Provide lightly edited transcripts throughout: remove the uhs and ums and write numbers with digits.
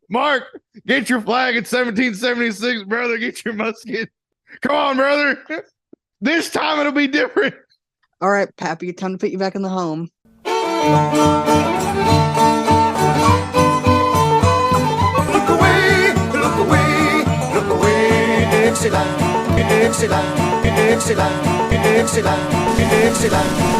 Mark, get your flag in 1776, brother. Get your musket. Come on, brother. This time it'll be different. All right, Pappy, time to put you back in the home. Look away, look away, look away, Dixieland, Dixieland, Dixieland, Dixieland, Dixieland.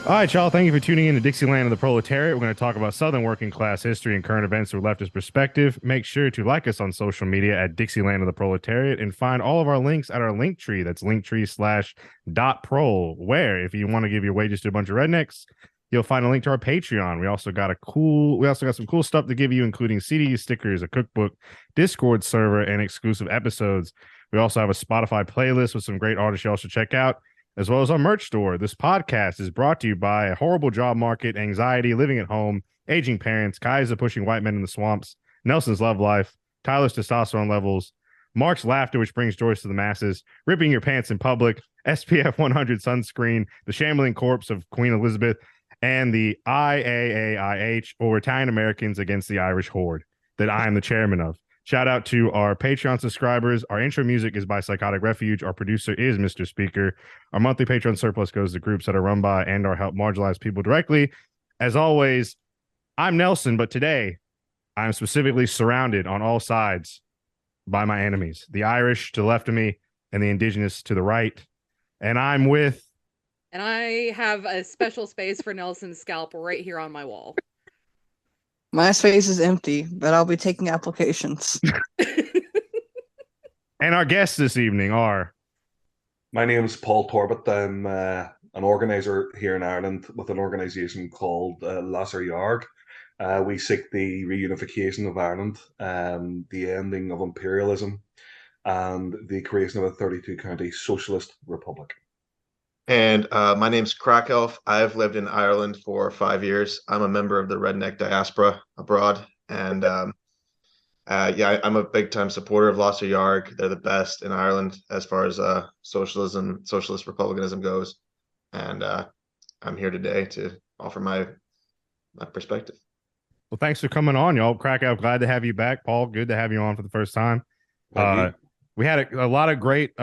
All right, y'all. Thank you for tuning in to Dixieland of the Proletariat. We're going to talk about Southern working class history and current events through leftist perspective. Make sure to like us on social media at Dixieland of the Proletariat and find all of our links at our link tree. That's linktree/.prol, where if you want to give your wages to a bunch of rednecks, you'll find a link to our Patreon. We also got some cool stuff to give you, including CDs, stickers, a cookbook, Discord server, and exclusive episodes. We also have a Spotify playlist with some great artists y'all should check out, as well as our merch store. This podcast is brought to you by a horrible job market, anxiety, living at home, aging parents, Kaiser pushing white men in the swamps, Nelson's love life, Tyler's testosterone levels, Mark's laughter, which brings joy to the masses, ripping your pants in public, SPF 100 sunscreen, the shambling corpse of Queen Elizabeth, and the IAAIH, or Italian Americans Against the Irish Horde, that I am the chairman of. Shout out to our Patreon subscribers. Our intro music is by Psychotic Refuge. Our producer is Mr. Speaker. Our monthly Patreon surplus goes to groups that are run by and or help marginalized people directly. As always, I'm Nelson, but today I'm specifically surrounded on all sides by my enemies, the Irish to the left of me and the indigenous to the right. And I'm with... And I have a special space for Nelson's scalp right here on my wall. My space is empty, but I'll be taking applications. And our guests this evening are... My name is Paul Torbett. I'm an organizer here in Ireland with an organization called Lasser Yarg. We seek the reunification of Ireland, the ending of imperialism, and the creation of a 32-county socialist republic. And my name's Craicelf. I've lived in Ireland for 5 years. I'm a member of the redneck diaspora abroad. And I'm a big-time supporter of Lasser Yarg. They're the best in Ireland as far as socialist republicanism goes. And I'm here today to offer my perspective. Well, thanks for coming on, y'all. Craicelf, glad to have you back. Paul, good to have you on for the first time. We had a lot of great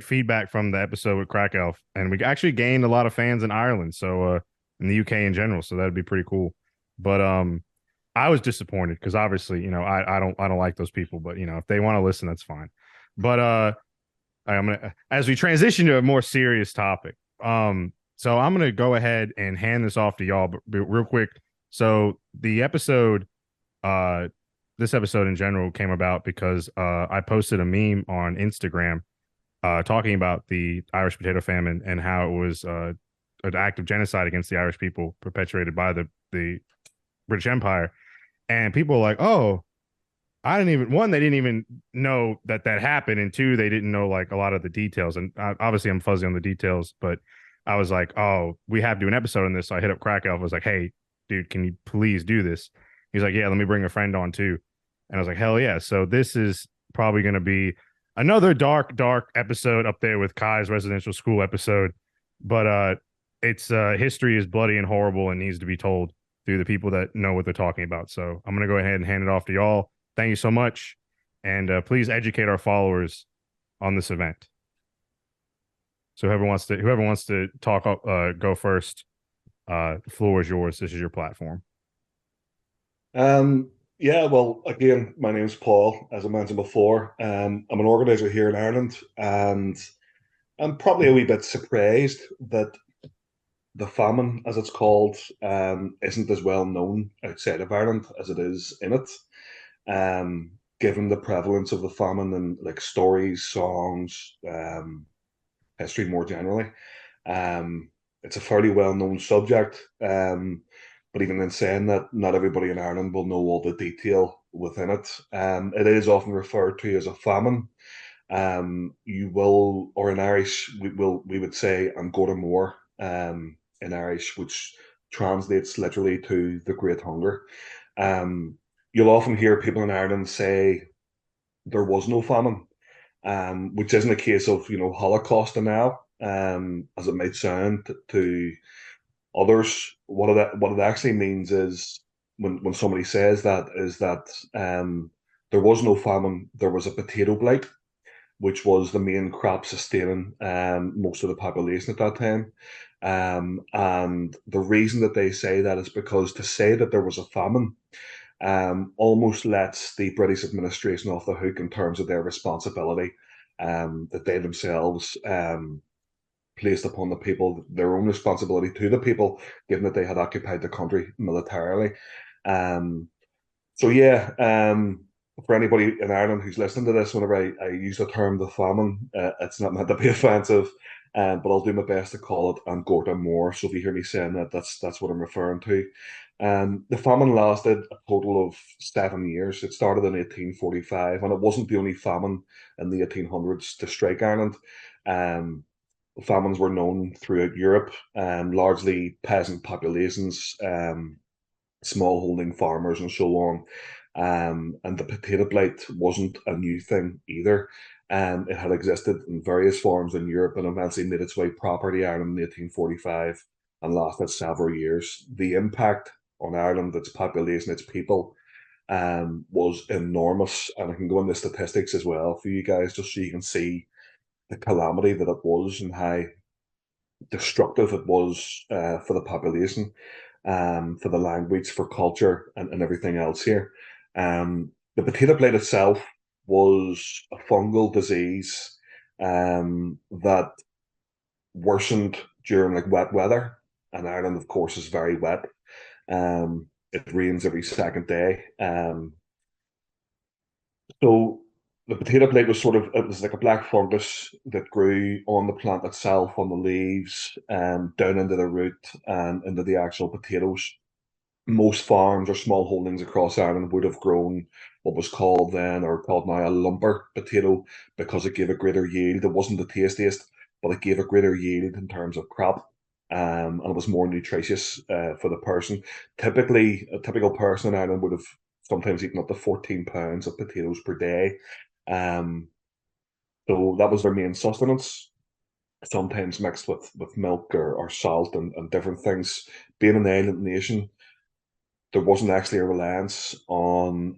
feedback from the episode with Craicelf, and we actually gained a lot of fans in Ireland, so in the UK in general. So that'd be pretty cool. But I was disappointed because obviously, I don't like those people, but if they want to listen, that's fine. But I'm gonna, as we transition to a more serious topic, so I'm gonna go ahead and hand this off to y'all, but real quick. So the episode, this episode in general came about because I posted a meme on Instagram talking about the Irish Potato Famine and how it was an act of genocide against the Irish people perpetuated by the British Empire. And people were like, oh, they didn't even know that happened. And two, they didn't know like a lot of the details. And obviously I'm fuzzy on the details, but I was like, oh, we have to do an episode on this. So I hit up Craicelf. I was like, hey, dude, can you please do this? He's like, yeah, let me bring a friend on too. And I was like, hell yeah. So this is probably going to be another dark episode up there with Kai's residential school episode. But it's history is bloody and horrible and needs to be told through the people that know what they're talking about. So I'm going to go ahead and hand it off to y'all. Thank you so much. And please educate our followers on this event. So whoever wants to talk, go first. The floor is yours. This is your platform. Yeah, well, again, my name's Paul, as I mentioned before. I'm an organizer here in Ireland, and I'm probably a wee bit surprised that the famine, as it's called, isn't as well known outside of Ireland as it is in it. Given the prevalence of the famine in like stories, songs, history more generally, it's a fairly well-known subject. But even in saying that, not everybody in Ireland will know all the detail within it. It is often referred to as a famine. you will, or in Irish, we would say an Gorta Mór, in Irish, which translates literally to the Great Hunger. Um, you'll often hear people in Ireland say there was no famine, which isn't a case of Holocaust denial, as it might sound to others. What it actually means is when somebody says that is that there was no famine, there was a potato blight, which was the main crop sustaining most of the population at that time. And the reason that they say that is because to say that there was a famine almost lets the British administration off the hook in terms of their responsibility that they themselves placed upon the people, their own responsibility to the people, given that they had occupied the country militarily. Um, so yeah, for anybody in Ireland who's listening to this, whenever I use the term the famine, it's not meant to be offensive, but I'll do my best to call it an Gorta Mór. So if you hear me saying that, that's what I'm referring to. The famine lasted a total of 7 years. It started in 1845, and it wasn't the only famine in the 1800s to strike Ireland. Um, Famines were known throughout Europe, largely peasant populations, smallholding farmers, and so on. And the potato blight wasn't a new thing either. It had existed in various forms in Europe and eventually made its way proper to Ireland in 1845 and lasted several years. The impact on Ireland, its population, its people, was enormous. And I can go into statistics as well for you guys, just so you can see the calamity that it was and how destructive it was for the population, for the language, for culture, and everything else here. The potato blight itself was a fungal disease that worsened during like wet weather, and Ireland, of course, is very wet. It rains every second day. So the potato blight was it was like a black fungus that grew on the plant itself, on the leaves, down into the root and into the actual potatoes. Most farms or small holdings across Ireland would have grown what was called then, or called now, a lumper potato, because it gave a greater yield. It wasn't the tastiest, but it gave a greater yield in terms of crop. And it was more nutritious for the person. Typically, a typical person in Ireland would have sometimes eaten up to 14 pounds of potatoes per day. Um, so that was their main sustenance, sometimes mixed with milk or salt and different things. Being an island nation, there wasn't actually a reliance on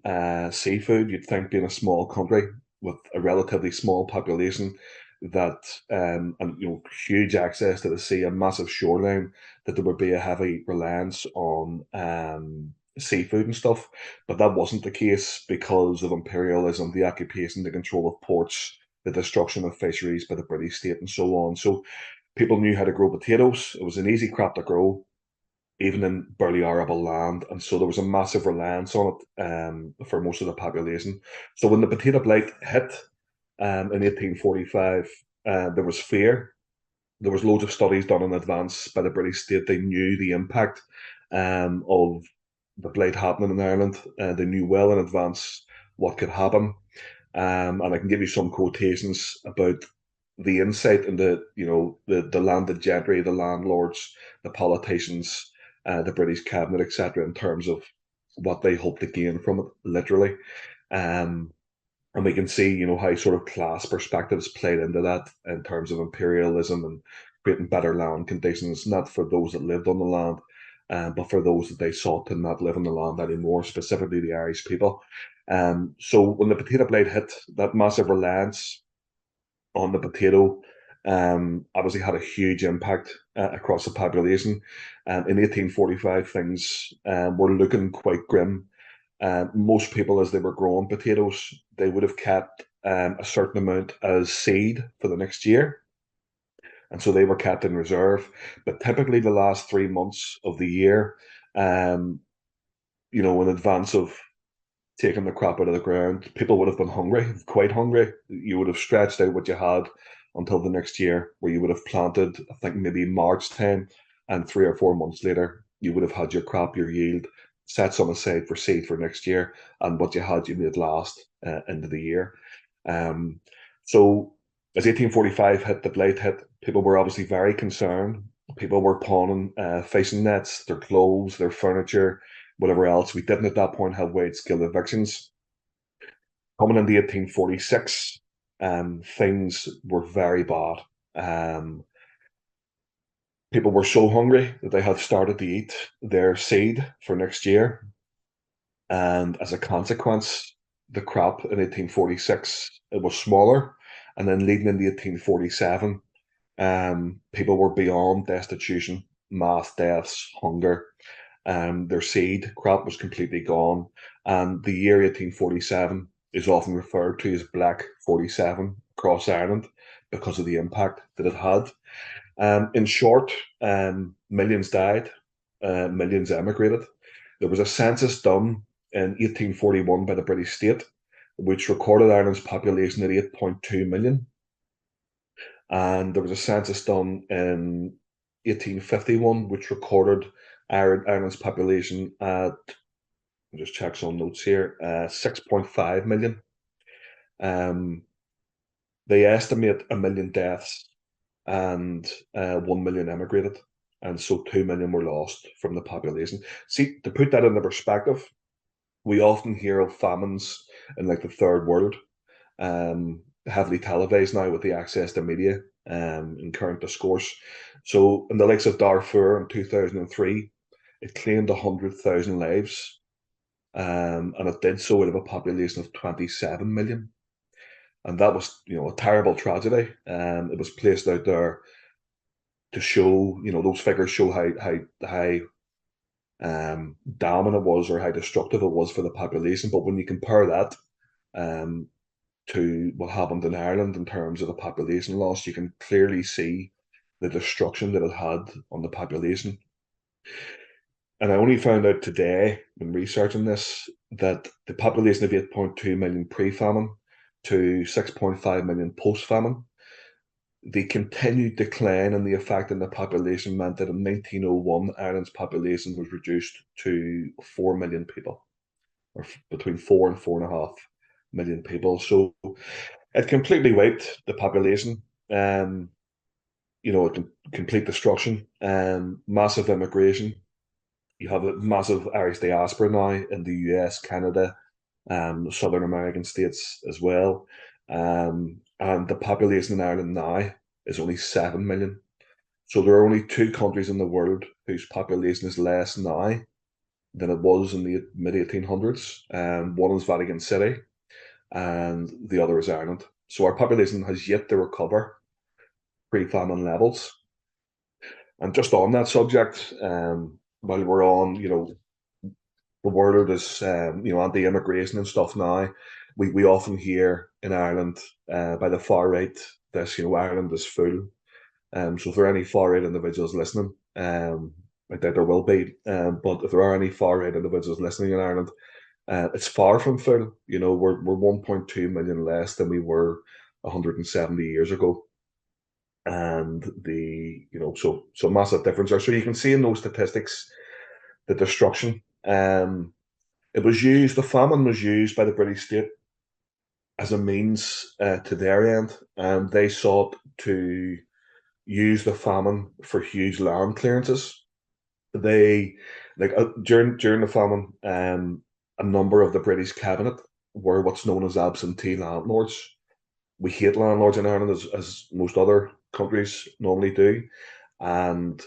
seafood. You'd think, being a small country with a relatively small population, that and huge access to the sea, a massive shoreline, that there would be a heavy reliance on seafood and stuff. But that wasn't the case because of imperialism, the occupation, the control of ports, the destruction of fisheries by the British state, and so on. So people knew how to grow potatoes. It was an easy crop to grow, even in barely arable land, and so there was a massive reliance on it for most of the population. So when the potato blight hit in 1845, there was fear. There was loads of studies done in advance by the British state. They knew the impact of the blight happening in Ireland. They knew well in advance what could happen. And I can give you some quotations about the insight into the landed gentry, the landlords, the politicians, the British cabinet, etc., in terms of what they hope to gain from it, literally. And we can see, how sort of class perspectives played into that in terms of imperialism and creating better land conditions, not for those that lived on the land, but for those that they sought to not live on the land anymore, specifically the Irish people. So when the potato blight hit, that massive reliance on the potato obviously had a huge impact across the population. In 1845, things were looking quite grim. Most people, as they were growing potatoes, they would have kept a certain amount as seed for the next year. And so they were kept in reserve. But typically the last 3 months of the year, in advance of taking the crop out of the ground, people would have been hungry, quite hungry. You would have stretched out what you had until the next year, where you would have planted, I think maybe March time, and 3 or 4 months later, you would have had your crop, your yield, set some aside for seed for next year, and what you had, you made last into the year. So as 1845 hit, the Blight hit, people were obviously very concerned. People were pawning fishing nets, their clothes, their furniture, whatever else. We didn't at that point have wide-scale evictions. Coming into 1846, things were very bad. Um, People were so hungry that they had started to eat their seed for next year. And as a consequence, the crop in 1846, it was smaller. And then leading into 1847, people were beyond destitution, mass deaths, hunger. Their seed crop was completely gone. And the year 1847 is often referred to as Black 47 across Ireland because of the impact that it had. In short, millions died, millions emigrated. There was a census done in 1841 by the British state, which recorded Ireland's population at 8.2 million. And there was a census done in 1851, which recorded Ireland's population at, I'll just check some notes here, 6.5 million. They estimate a million deaths and 1 million emigrated. And so 2 million were lost from the population. See, to put that into perspective, we often hear of famines in like the third world, heavily televised now with the access to media in current discourse. So in the likes of Darfur in 2003, it claimed 100,000 lives, and it did so out of a population of 27 million. And that was, a terrible tragedy. It was placed out there to show, those figures show how damning it was or how destructive it was for the population. But when you compare that to what happened in Ireland in terms of the population loss, you can clearly see the destruction that it had on the population. And I only found out today when researching this that the population of 8.2 million pre-famine to 6.5 million post-famine, the continued decline in the effect in the population meant that in 1901, Ireland's population was reduced to 4 million people, or between 4 and 4.5 million people. So it completely wiped the population. Complete destruction, massive immigration. You have a massive Irish diaspora now in the US, Canada, Southern American states as well. And the population in Ireland now is only 7 million. So there are only two countries in the world whose population is less now than it was in the mid 1800s. One is Vatican City, and the other is Ireland. So our population has yet to recover pre-famine levels. And just on that subject, while we're on, the world is, anti-immigration and stuff now. We often hear in Ireland by the far right this, Ireland is full. So if there are any far right individuals listening, I doubt there will be, but if there are any far right individuals listening in Ireland, it's far from full. We're 1.2 million less than we were 170 years ago. And so massive difference there. So you can see in those statistics the destruction. The famine was used by the British state as a means to their end, and they sought to use the famine for huge land clearances. They during the famine, a number of the British cabinet were what's known as absentee landlords. We hate landlords in Ireland as most other countries normally do, and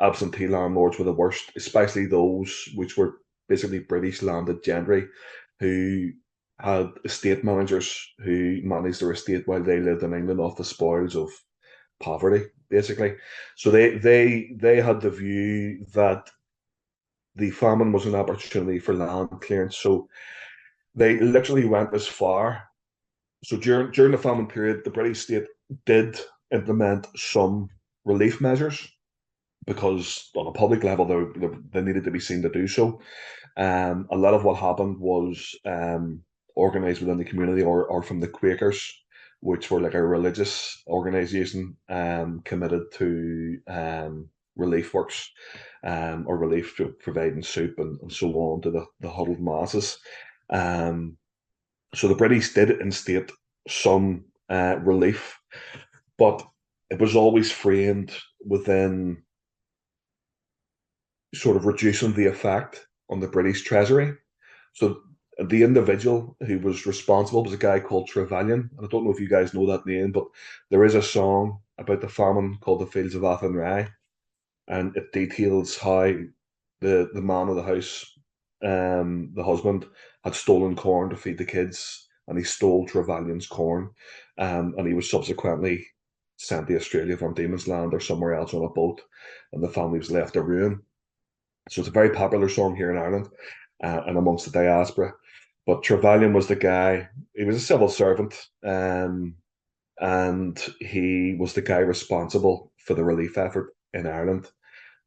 absentee landlords were the worst, especially those which were basically British landed gentry who had estate managers who managed their estate while they lived in England off the spoils of poverty, basically. So they had the view that the famine was an opportunity for land clearance. So they literally went as far. So during the famine period, the British state did implement some relief measures because on a public level they needed to be seen to do so. A lot of what happened was organised within the community or from the Quakers, which were like a religious organisation committed to relief works or relief to providing soup and so on to the huddled masses. So the British did instate some relief, but it was always framed within sort of reducing the effect on the British Treasury. So the individual who was responsible was a guy called Trevelyan. And I don't know if you guys know that name, but there is a song about the famine called The Fields of Athenry, and it details how the man of the house, the husband, had stolen corn to feed the kids, and he stole Trevelyan's corn, and he was subsequently sent to Australia from Demon's Land or somewhere else on a boat, and the family was left to ruin. So it's a very popular song here in Ireland and amongst the diaspora. But Trevelyan was the guy. He was a civil servant, and he was the guy responsible for the relief effort in Ireland.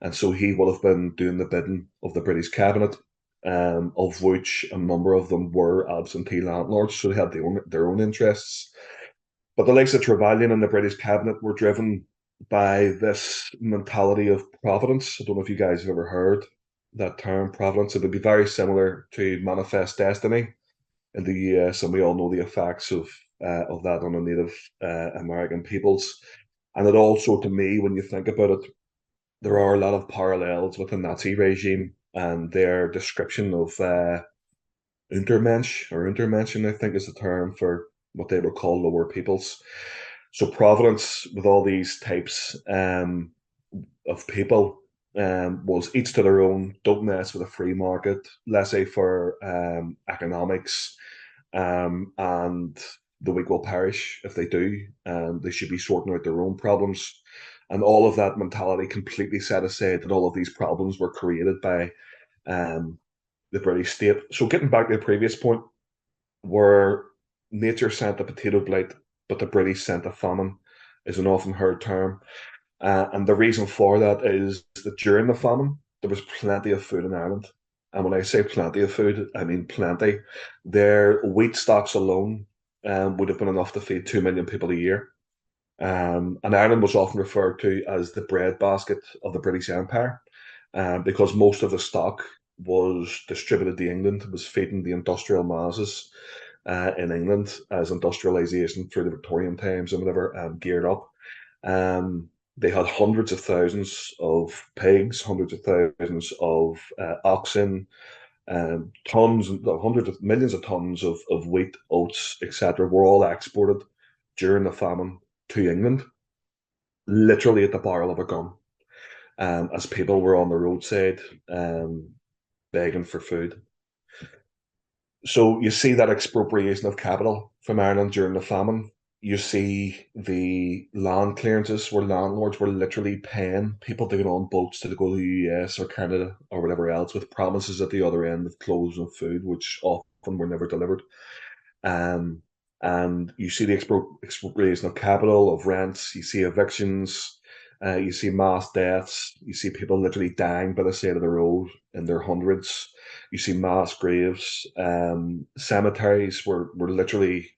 And so he would have been doing the bidding of the British cabinet, of which a number of them were absentee landlords, so they had their own interests. But the likes of Trevelyan and the British cabinet were driven by this mentality of providence. I don't know if you guys have ever heard that term, providence. It would be very similar to manifest destiny in the US, and we all know the effects of that on the Native American peoples. And it also, to me, when you think about it, there are a lot of parallels with the Nazi regime and their description of Untermensch, or Untermenschen, I think is the term for what they would call lower peoples. So providence with all these types of people was each to their own, don't mess with a free market, laissez-faire economics, and the weak will perish if they do, and they should be sorting out their own problems. And all of that mentality completely set aside that all of these problems were created by the British state. So getting back to the previous point, where nature sent a potato blight, but the British sent a famine, is an often heard term. And the reason for that is that during the famine, there was plenty of food in Ireland. And when I say plenty of food, I mean plenty. Their wheat stocks alone would have been enough to feed 2 million people a year. And Ireland was often referred to as the breadbasket of the British Empire, because most of the stock was distributed to England, was feeding the industrial masses in England as industrialization through the Victorian times and whatever geared up. They had hundreds of thousands of pigs, hundreds of thousands of oxen, hundreds of millions of tons of wheat, oats, etc., were all exported during the famine to England, literally at the barrel of a gun, as people were on the roadside begging for food. So you see that expropriation of capital from Ireland during the famine. You see the land clearances where landlords were literally paying people to get on boats to go to the US or Canada or whatever else, with promises at the other end of clothes and food, which often were never delivered. And you see the expropriation of capital, of rents, you see evictions, you see mass deaths, you see people literally dying by the side of the road in their hundreds. You see mass graves, cemeteries were literally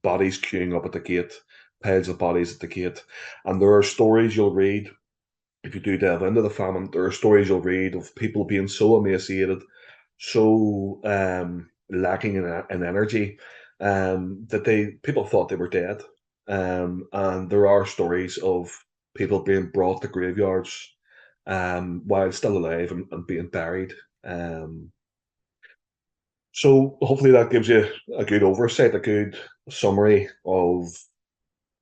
bodies queuing up at the gate, piles of bodies at the gate. And there are stories you'll read, if you do delve into the famine, there are stories you'll read of people being so emaciated, so lacking in energy, that people thought they were dead. And there are stories of people being brought to graveyards while still alive and being buried. So hopefully that gives you a good oversight, a good summary of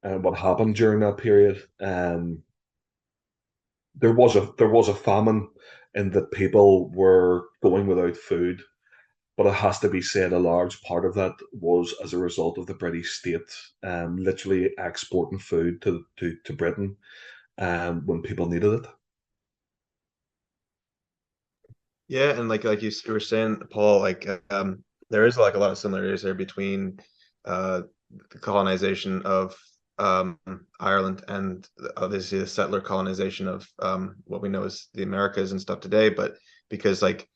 what happened during that period. There was a famine in that people were going without food, but it has to be said a large part of that was as a result of the British state literally exporting food to Britain when people needed it. Yeah, and like you were saying, Paul, there is like a lot of similarities there between the colonization of Ireland and obviously the settler colonization of what we know as the Americas and stuff today. But because like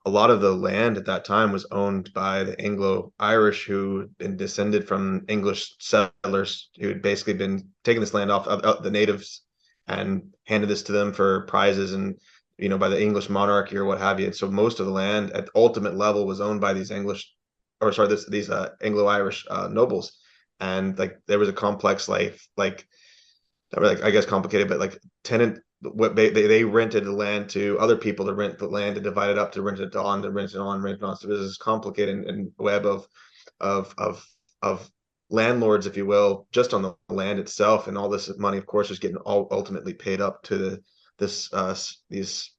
a lot of the land at that time was owned by the Anglo-Irish, who had been descended from English settlers who had basically been taking this land off of the natives and handed this to them for prizes and by the English monarchy or what have you. And so most of the land at the ultimate level was owned by these Anglo-Irish nobles. and like there was a complex life, like I guess complicated, but like tenant, what they rented the land to other people to rent the land, to divide it up, to rent it on, to rent it on, rent it on. So there's this complicated and web of of landlords, if you will, just on the land itself, and all this money, of course, is getting all ultimately paid up to this these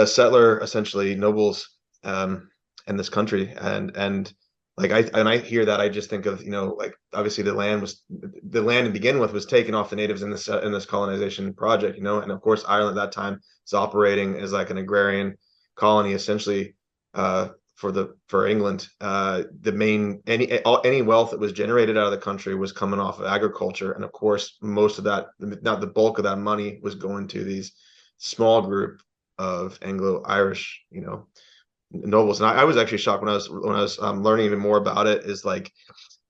settler, essentially nobles, in this country. And like I hear that, I just think of, like obviously the land to begin with was taken off the natives in this colonization project, and of course Ireland at that time is operating as like an agrarian colony, essentially, for England. The main any wealth that was generated out of the country was coming off of agriculture, and of course most of that, not the bulk of that money, was going to these small group of Anglo-Irish, nobles. And I was actually shocked when I was learning even more about it, is like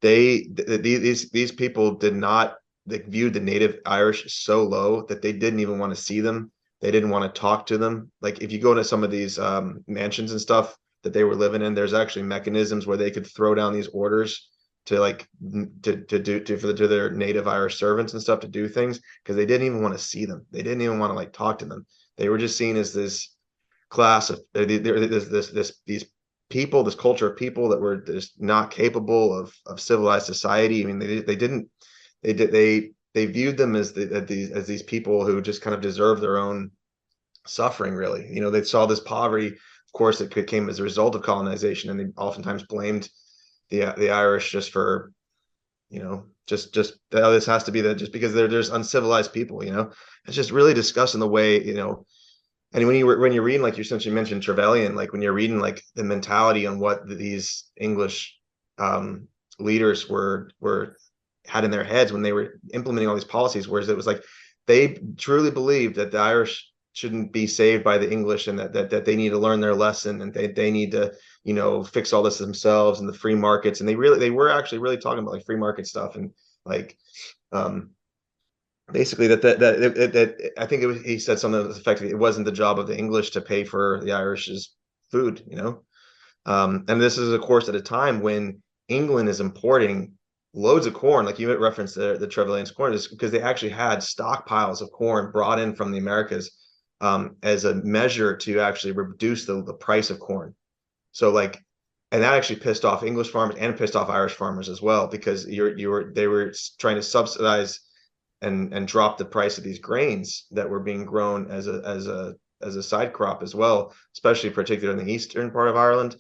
these people did not, they viewed the native Irish so low that they didn't even want to see them. They didn't want to talk to them. Like if you go into some of these mansions and stuff that they were living in, there's actually mechanisms where they could throw down these orders to like to their native Irish servants and stuff to do things, because they didn't even want to see them. They didn't even want to like talk to them. They were just seen as this class of these people, this culture of people that were just not capable of civilized society. I mean, they viewed them as these people who just kind of deserve their own suffering, really. They saw this poverty, of course, that came as a result of colonization, and they oftentimes blamed the Irish just for, just this has to be that, just because they're just uncivilized people. It's just really discussing the way, and when you're reading, like you essentially mentioned Trevelyan, like when you're reading like the mentality on what these English leaders had in their heads when they were implementing all these policies, whereas it was like they truly believed that the Irish shouldn't be saved by the English, and that they need to learn their lesson, and they need to fix all this themselves, and the free markets. And they were actually really talking about like free market stuff, and like basically that I think he said something to the effect that it wasn't the job of the English to pay for the Irish's food, and this is of course at a time when England is importing loads of corn, like you referenced the Trevelyan's corn, is because they actually had stockpiles of corn brought in from the Americas, as a measure to actually reduce the price of corn. So like, and that actually pissed off English farmers and pissed off Irish farmers as well, because they were trying to subsidize and drop the price of these grains that were being grown as a side crop as well, especially particularly in the eastern part of Ireland.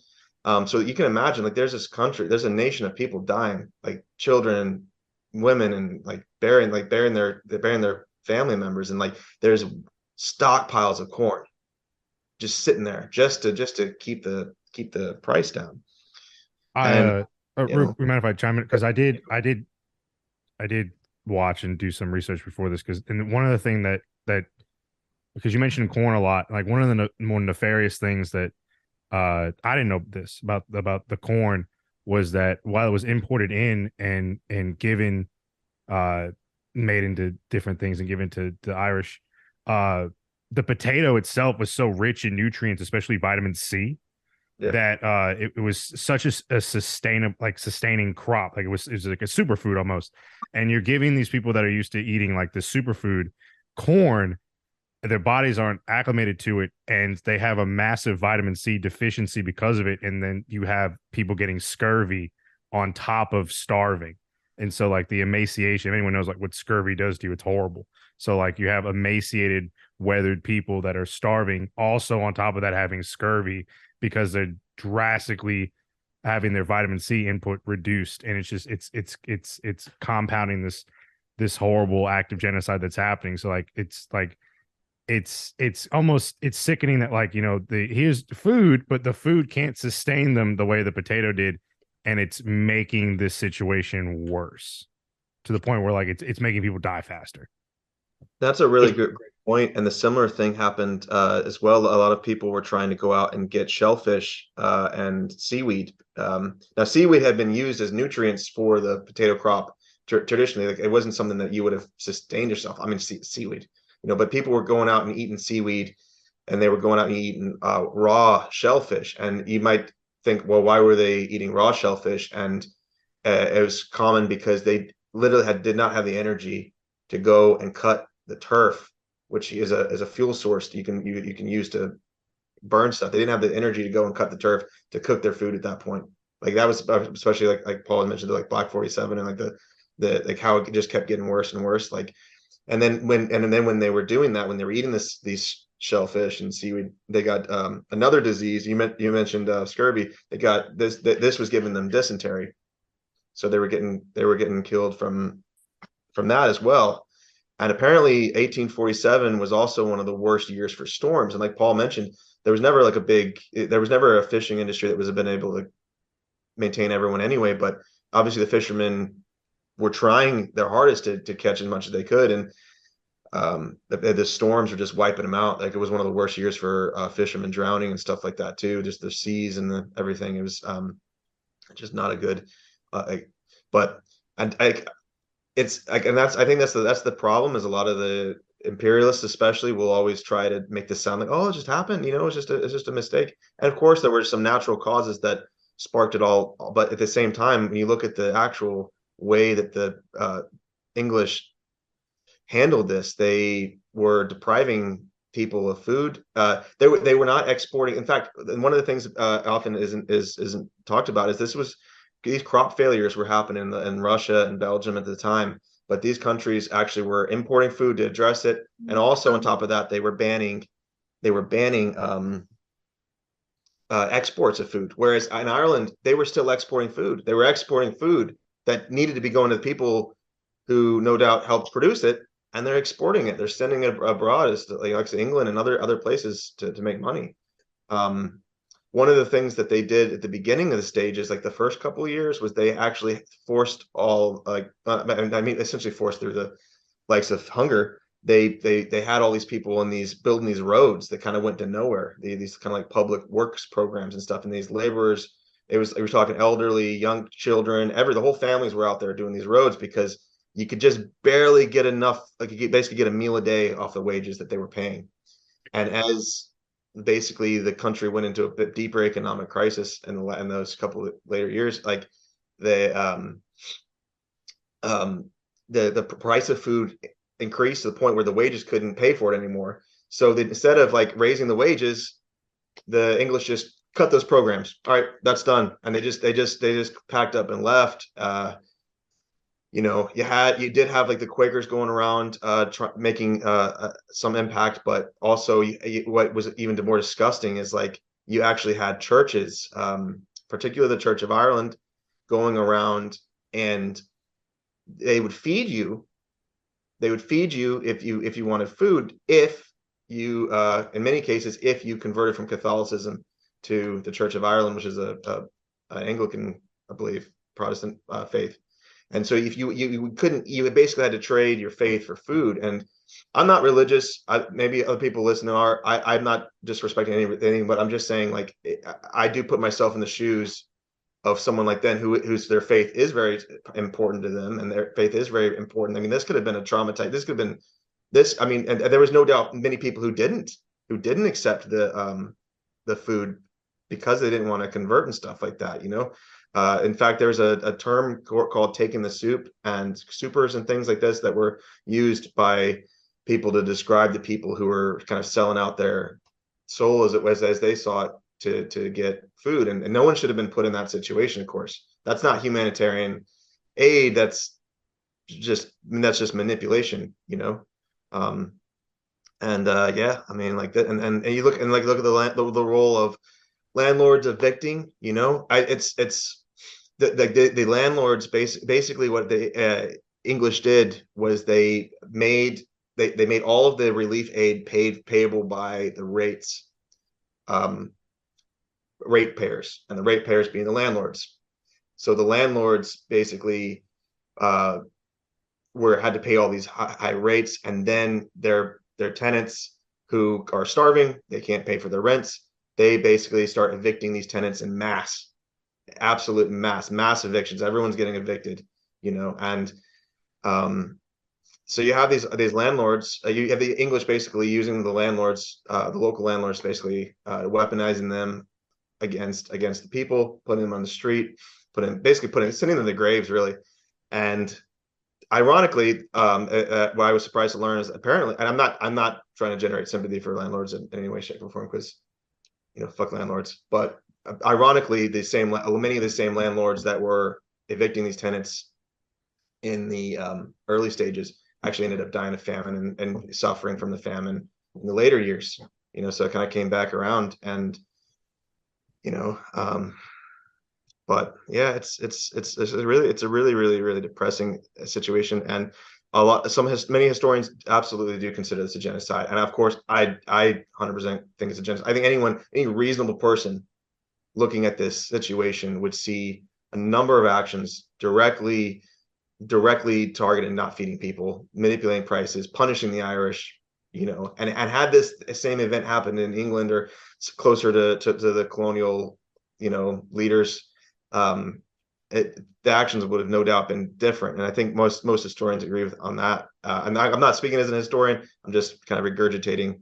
So you can imagine, like there's a nation of people dying, like children, women, and like burying their family members, and like there's stockpiles of corn just sitting there just to keep the price down. Mind if I chime in? Because I did watch and do some research before this, and one of the thing that because you mentioned corn a lot, like one of the more nefarious things that I didn't know this about the corn was that while it was imported in and given made into different things and given to the Irish, the potato itself was so rich in nutrients, especially vitamin C, that it was such a sustaining crop. Like it was like a superfood almost. And you're giving these people that are used to eating like the superfood corn, their bodies aren't acclimated to it, and they have a massive vitamin C deficiency because of it. And then you have people getting scurvy on top of starving. And so like the emaciation, if anyone knows like what scurvy does to you, it's horrible. So like you have emaciated, weathered people that are starving, also on top of that having scurvy, because they're drastically having their vitamin C input reduced. And it's just it's compounding this horrible act of genocide that's happening. So like it's almost sickening that like, here's food, but the food can't sustain them the way the potato did, and it's making this situation worse to the point where like it's making people die faster. That's a really great point. And the similar thing happened as well. A lot of people were trying to go out and get shellfish and seaweed. Now, seaweed had been used as nutrients for the potato crop traditionally. Like it wasn't something that you would have sustained yourself. I mean, seaweed, but people were going out and eating seaweed, and they were going out and eating raw shellfish. And you might think, well, why were they eating raw shellfish? And it was common because they literally did not have the energy to go and cut the turf, which is a fuel source you can use to burn stuff. They didn't have the energy to go and cut the turf to cook their food at that point. Like that was especially like Paul had mentioned, like Black 47 and like the like how it just kept getting worse and worse. Like, and then when they were doing that, when they were eating these shellfish and seaweed, they got another disease. You mentioned scurvy. They got this was giving them dysentery, so they were getting killed from that as well. And apparently 1847 was also one of the worst years for storms. And like Paul mentioned, there was never a fishing industry that was been able to maintain everyone anyway. But obviously the fishermen were trying their hardest to catch as much as they could. And the storms were just wiping them out. Like it was one of the worst years for fishermen drowning and stuff like that too. Just the seas and everything. It was just not a good, but, and it's like, and I think that's the problem, is a lot of the imperialists especially will always try to make this sound like, oh, it just happened, it's just a mistake. And of course there were some natural causes that sparked it all, but at the same time, when you look at the actual way that the English handled this, they were depriving people of food. They were not exporting. In fact, one of the things often isn't talked about is these crop failures were happening in Russia and Belgium at the time, but these countries actually were importing food to address it. And also on top of that, they were banning exports of food. Whereas in Ireland, they were still exporting food. They were exporting food that needed to be going to the people who no doubt helped produce it, and they're exporting it. They're sending it abroad, as like England and other places to make money. One of the things that they did at the beginning of the stages, like the first couple of years, was they actually forced essentially forced through the likes of hunger. They had all these people building these roads that kind of went to nowhere. These kind of like public works programs and stuff. And these laborers, they were talking elderly, young children, the whole families were out there doing these roads because you could just barely get enough. Like you could basically get a meal a day off the wages that they were paying. And as basically the country went into a bit deeper economic crisis in those couple of later years, like the price of food increased to the point where the wages couldn't pay for it anymore. So instead of like raising the wages, the English just cut those programs. All right, that's done. And they just packed up and left. You did have like the Quakers going around making some impact, but also what was even more disgusting is like you actually had churches, particularly the Church of Ireland, going around, and they would feed you if you wanted food, if you in many cases if you converted from Catholicism to the Church of Ireland, which is a Anglican, I believe, Protestant faith. And so if you basically had to trade your faith for food. And I'm not religious. Maybe other people listening are. I'm not disrespecting anything, but I'm just saying, like, I do put myself in the shoes of someone like them whose their faith is very important to them, and their faith is very important. I mean, this could have been a traumatized. This could have been this. I mean, and there was no doubt many people who didn't accept the food because they didn't want to convert and stuff like that. In fact, there's a term called taking the soup, and supers and things like this that were used by people to describe the people who were kind of selling out their soul as they saw it to get food. And no one should have been put in that situation, of course. That's not humanitarian aid. That's just manipulation, Yeah, I mean, like that, and you look at the role of landlords evicting, it's the landlords basically what the English did was they made all of the relief aid payable by the ratepayers, and the ratepayers being the landlords. So the landlords basically had to pay all these high rates, and then their tenants who are starving, they can't pay for their rents. They basically start evicting these tenants in mass, absolute mass evictions. Everyone's getting evicted, and so you have these landlords. You have the English basically using the landlords, the local landlords, basically weaponizing them against the people, putting them on the street, sending them to the graves, really. And ironically, what I was surprised to learn is apparently, and I'm not trying to generate sympathy for landlords in any way, shape, or form, because fuck landlords. But ironically, many of the same landlords that were evicting these tenants in the early stages actually ended up dying of famine and suffering from the famine in the later years. So it kind of came back around, and but yeah, it's a really depressing situation, and many historians absolutely do consider this a genocide. And of course, I 100% think it's a genocide. I think any reasonable person looking at this situation would see a number of actions directly targeted not feeding people, manipulating prices, punishing the Irish, and had this same event happened in England or closer to the colonial, leaders, the actions would have no doubt been different. And I think most historians agree on that. And I'm not speaking as an historian. I'm just kind of regurgitating,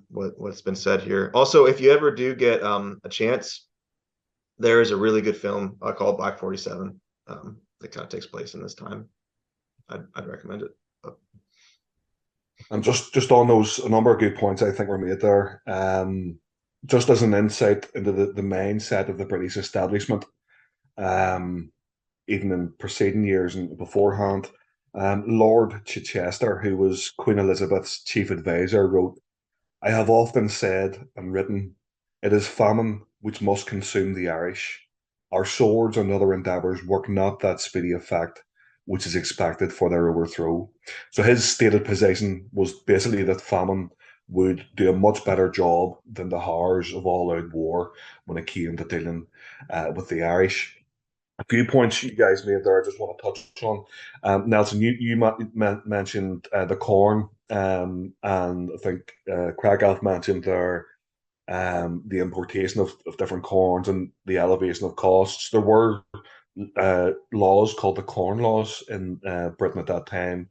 what's been said here. Also, if you ever do get a chance, there is a really good film called Black 47 that kind of takes place in this time. I'd recommend it. And just on those, a number of good points I think were made there. Just as an insight into the mindset of the British establishment, even in preceding years and beforehand, Lord Chichester, who was Queen Elizabeth's chief advisor, wrote, "I have often said and written, it is famine which must consume the Irish. Our swords and other endeavours work not that speedy effect which is expected for their overthrow." So his stated position was basically that famine would do a much better job than the horrors of all-out war when it came to dealing with the Irish. A few points you guys made there I just want to touch on. Nelson, you mentioned the corn, and I think Craicelf mentioned there the importation of different corns and the elevation of costs. There were laws called the Corn Laws in Britain at that time,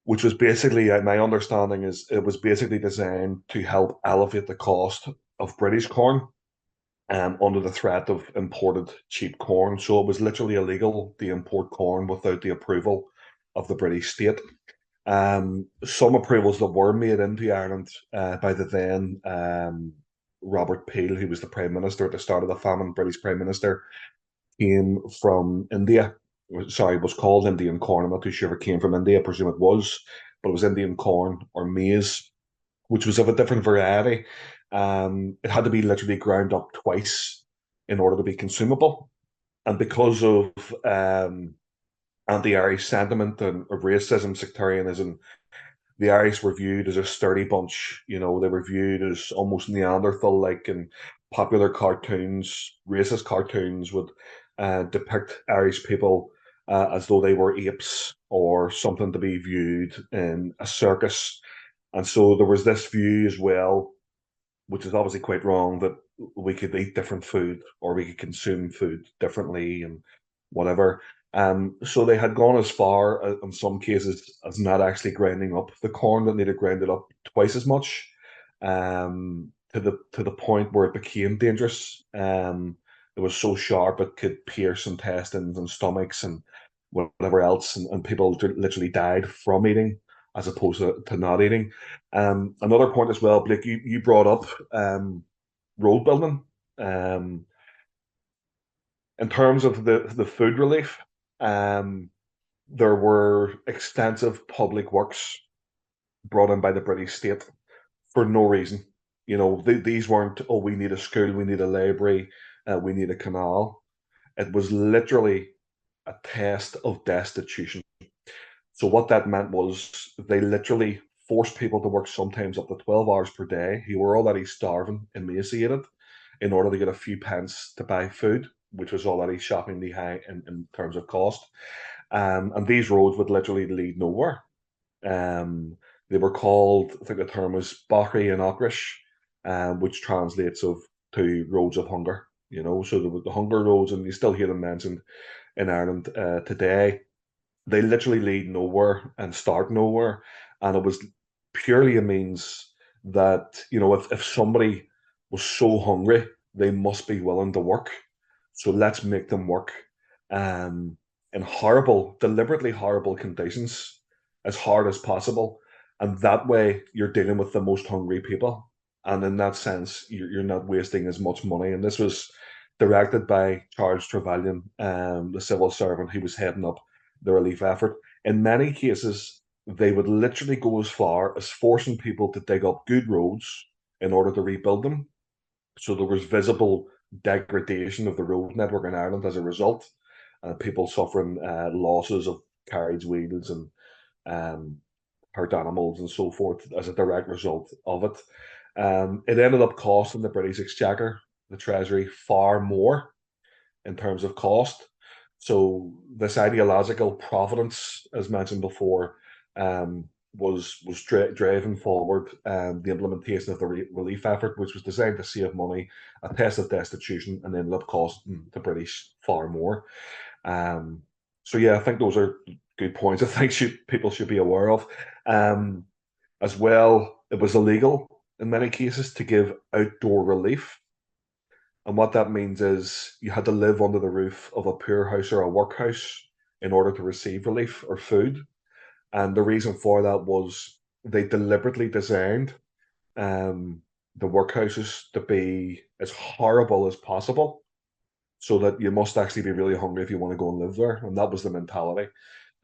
which was basically, my understanding is, it was basically designed to help elevate the cost of British corn under the threat of imported cheap corn. So it was literally illegal to import corn without the approval of the British state. Some approvals that were made into Ireland by the then Robert Peel, who was the Prime Minister at the start of the famine, British Prime Minister, came from India. Sorry, it was called Indian corn. I'm not too sure if it came from India. I presume it was, but it was Indian corn or maize, which was of a different variety. It had to be literally ground up twice in order to be consumable. And because of anti-Irish sentiment and racism, sectarianism, the Irish were viewed as a sturdy bunch. They were viewed as almost Neanderthal-like, and popular cartoons, racist cartoons, would depict Irish people as though they were apes or something to be viewed in a circus. And so there was this view as well, which is obviously quite wrong, that we could eat different food or we could consume food differently and whatever. So they had gone as far, in some cases, as not actually grinding up the corn that needed grounded up twice as much, to the point where it became dangerous. It was so sharp it could pierce intestines and stomachs and whatever else, and people literally died from eating as opposed to not eating. Another point as well, Blake, you brought up road building. In terms of the food relief, there were extensive public works brought in by the British state for no reason. These weren't, oh, we need a school, we need a library, we need a canal. It was literally a test of destitution. So what that meant was they literally forced people to work sometimes up to 12 hours per day who were already starving, emaciated, in order to get a few pence to buy food, which was already shockingly high in terms of cost. And these roads would literally lead nowhere. They were called, I think the term was Bachry and Ochrish, which translates to roads of hunger. So the hunger roads, and you still hear them mentioned in Ireland today. They literally lead nowhere and start nowhere. And it was purely a means that, if somebody was so hungry, they must be willing to work. So let's make them work um, in horrible, deliberately horrible conditions, as hard as possible. And that way, you're dealing with the most hungry people. And in that sense, you're not wasting as much money. And this was directed by Charles Trevelyan, the civil servant who was heading up the relief effort. In many cases, they would literally go as far as forcing people to dig up good roads in order to rebuild them. So there was visible degradation of the road network in Ireland as a result. People suffering losses of carriage wheels and um, hurt animals and so forth as a direct result of it. It ended up costing the British Exchequer, the Treasury, far more in terms of cost. So this ideological providence, as mentioned before, was driving forward the implementation of the relief effort, which was designed to save money, a test of destitution, and ended up costing the British far more. So yeah, I think those are good points. I think people should be aware of. As well, it was illegal in many cases to give outdoor relief. And what that means is you had to live under the roof of a poor house or a workhouse in order to receive relief or food. And the reason for that was they deliberately designed um, the workhouses to be as horrible as possible so that you must actually be really hungry if you want to go and live there. And that was the mentality.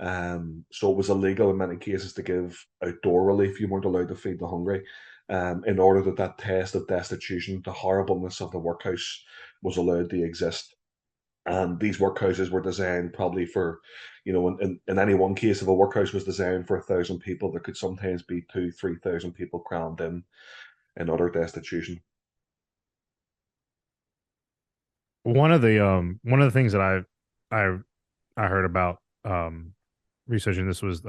So it was illegal in many cases to give outdoor relief. You weren't allowed to feed the hungry, in order that that test of destitution, the horribleness of the workhouse, was allowed to exist. And these workhouses were designed probably for, in any one case, if a workhouse was designed for 1,000 people, there could sometimes be 2,000-3,000 people crammed in utter destitution. One of the things that I heard about researching this was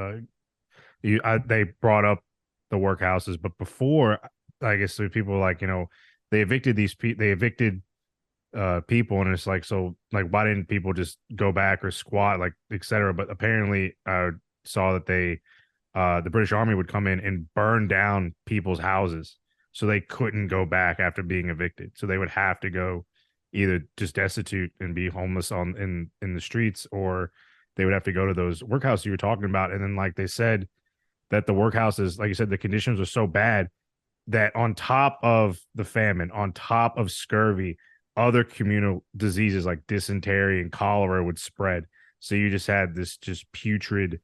they brought up the workhouses, but before, I guess people like, they evicted people, and it's like, so like, why didn't people just go back or squat, like, etc. But apparently I saw that the British Army would come in and burn down people's houses, so they couldn't go back after being evicted. So they would have to go either just destitute and be homeless in the streets, or they would have to go to those workhouses you were talking about. And then, like, they said that the workhouses, like you said, the conditions were so bad that on top of the famine, on top of scurvy, other communal diseases like dysentery and cholera would spread. So you just had this just putrid,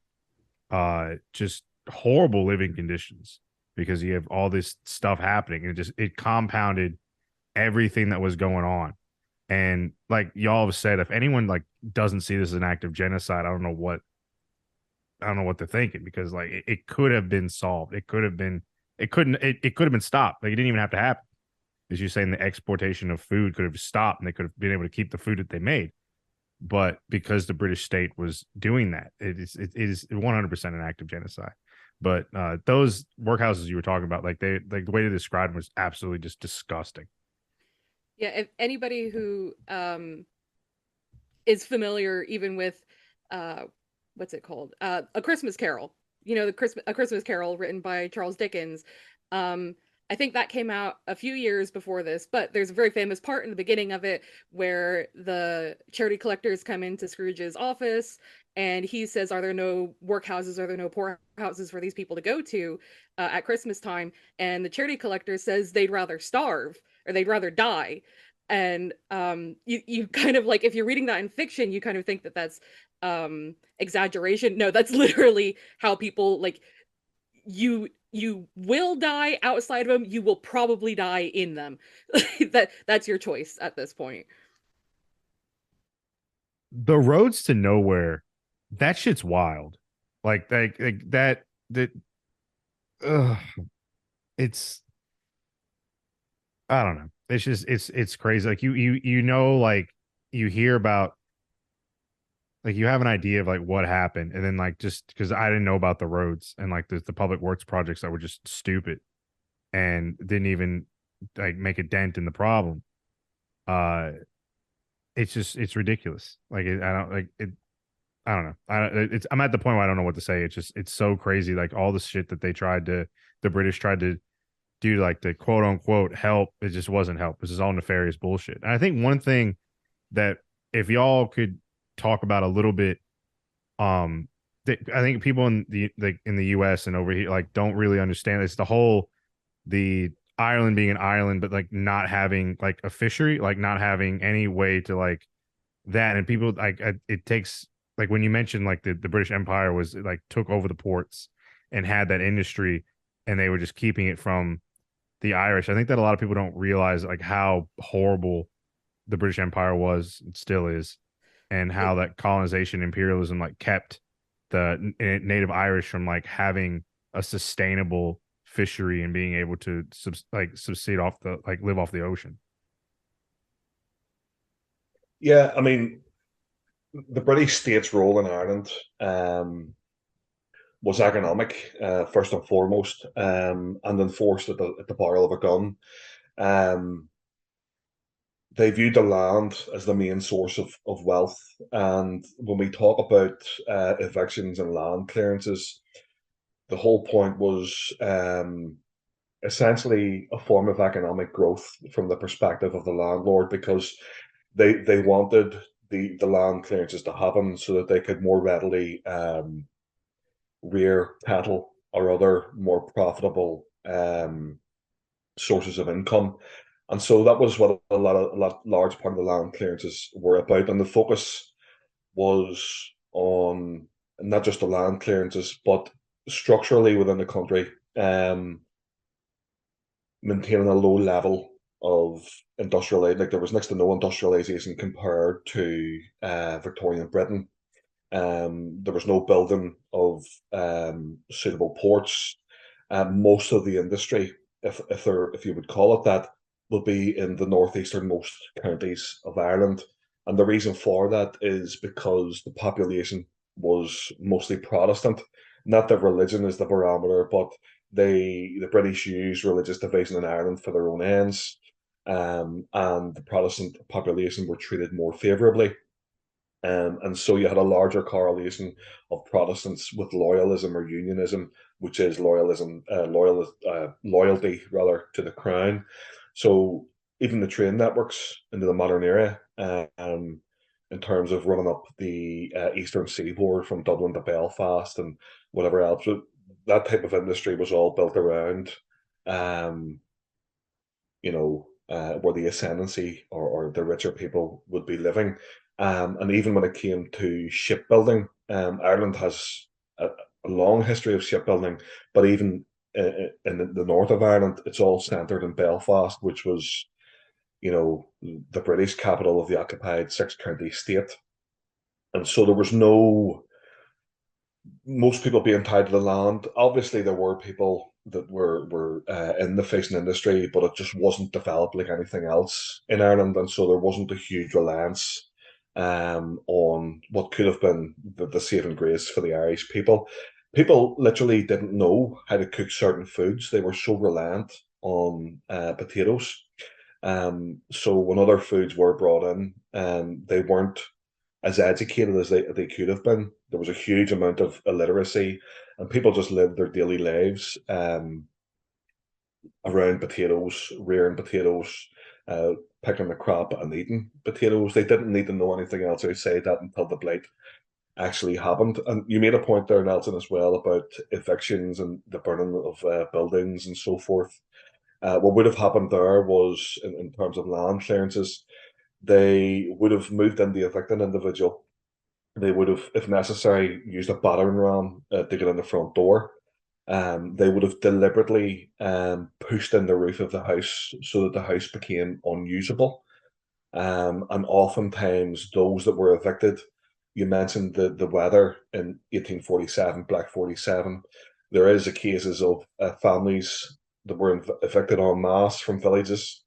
just horrible living conditions, because you have all this stuff happening, and it compounded everything that was going on. And like y'all have said, if anyone like doesn't see this as an act of genocide, I don't know what they're thinking, because like it could have been solved. It could have been stopped. Like, it didn't even have to happen. As you're saying, the exportation of food could have stopped, and they could have been able to keep the food that they made. But because the British state was doing that, it is 100% an act of genocide. But those workhouses you were talking about, like the way they described them was absolutely just disgusting. Yeah, if anybody who is familiar even with what's it called? A Christmas Carol. A Christmas Carol written by Charles Dickens. I think that came out a few years before this, but there's a very famous part in the beginning of it where the charity collectors come into Scrooge's office, and he says, "Are there no workhouses? Are there no poorhouses for these people to go to at Christmas time?" And the charity collector says they'd rather starve, or they'd rather die. And you kind of, like, if you're reading that in fiction, you kind of think that that's exaggeration. No, that's literally how people, like, you will die outside of them, you will probably die in them. That's your choice at this point. The roads to nowhere, that shit's wild. Like that ugh, it's, I don't know. It's just it's crazy. Like, like, you hear about, like, you have an idea of like what happened, and then, like, just because I didn't know about the roads and like the public works projects that were just stupid and didn't even like make a dent in the problem. Uh, it's ridiculous. Like, I don't like it. I don't know. I'm at the point where I don't know what to say. It's so crazy. Like, all the shit that the British tried to do, like, the quote unquote help, it just wasn't help. This is all nefarious bullshit. And I think one thing that if y'all could talk about a little bit, I think people in the US and over here like don't really understand. It's the Ireland being an island, but like not having like a fishery, like not having any way to like that. And people like it takes like when you mentioned like the British Empire was like took over the ports and had that industry, and they were just keeping it from the Irish. I think that a lot of people don't realize like how horrible the British Empire was and still is, and how that colonization imperialism like kept the native Irish from like having a sustainable fishery and being able to succeed off the like live off the ocean. Yeah, I mean, the British state's role in Ireland was economic, first and foremost, and enforced at the barrel of a gun. Um, they viewed the land as the main source of wealth. And when we talk about evictions and land clearances, the whole point was essentially a form of economic growth from the perspective of the landlord, because they wanted the land clearances to happen so that they could more readily rear cattle or other more profitable sources of income. And so that was what a large part of the land clearances were about. And the focus was on not just the land clearances, but structurally within the country, maintaining a low level of industrialization. Like there was next to no industrialization compared to Victorian Britain. There was no building of suitable ports. Most of the industry, if you would call it that, would be in the northeasternmost counties of Ireland. And the reason for that is because the population was mostly Protestant. Not that religion is the barometer, but the British used religious division in Ireland for their own ends, and the Protestant population were treated more favourably. And so you had a larger correlation of Protestants with loyalism or unionism, which is loyalty rather to the crown. So even the train networks into the modern era, in terms of running up the eastern seaboard from Dublin to Belfast and whatever else, that type of industry was all built around, um, where the ascendancy or the richer people would be living. And even when it came to shipbuilding, Ireland has a long history of shipbuilding, but even in the north of Ireland, it's all centred in Belfast, which was, the British capital of the occupied six-county state. And so there was most people being tied to the land. Obviously, there were people that were in the fishing industry, but it just wasn't developed like anything else in Ireland, and so there wasn't a huge reliance on what could have been the saving grace for the Irish people. People literally didn't know how to cook certain foods. They were so reliant on potatoes. So when other foods were brought in, they weren't as educated as they could have been. There was a huge amount of illiteracy, and people just lived their daily lives around potatoes, rearing potatoes, picking the crop and eating potatoes. They didn't need to know anything else outside that until the blight actually happened. And you made a point there, Nelson, as well about evictions and the burning of buildings and so forth. What would have happened there was, in terms of land clearances, they would have moved in the evicted individual. They would have, if necessary, used a battering ram to get in the front door. They would have deliberately pushed in the roof of the house so that the house became unusable. And oftentimes, those that were evicted, you mentioned the weather in 1847, Black 47. There is cases of families that were evicted en masse from villages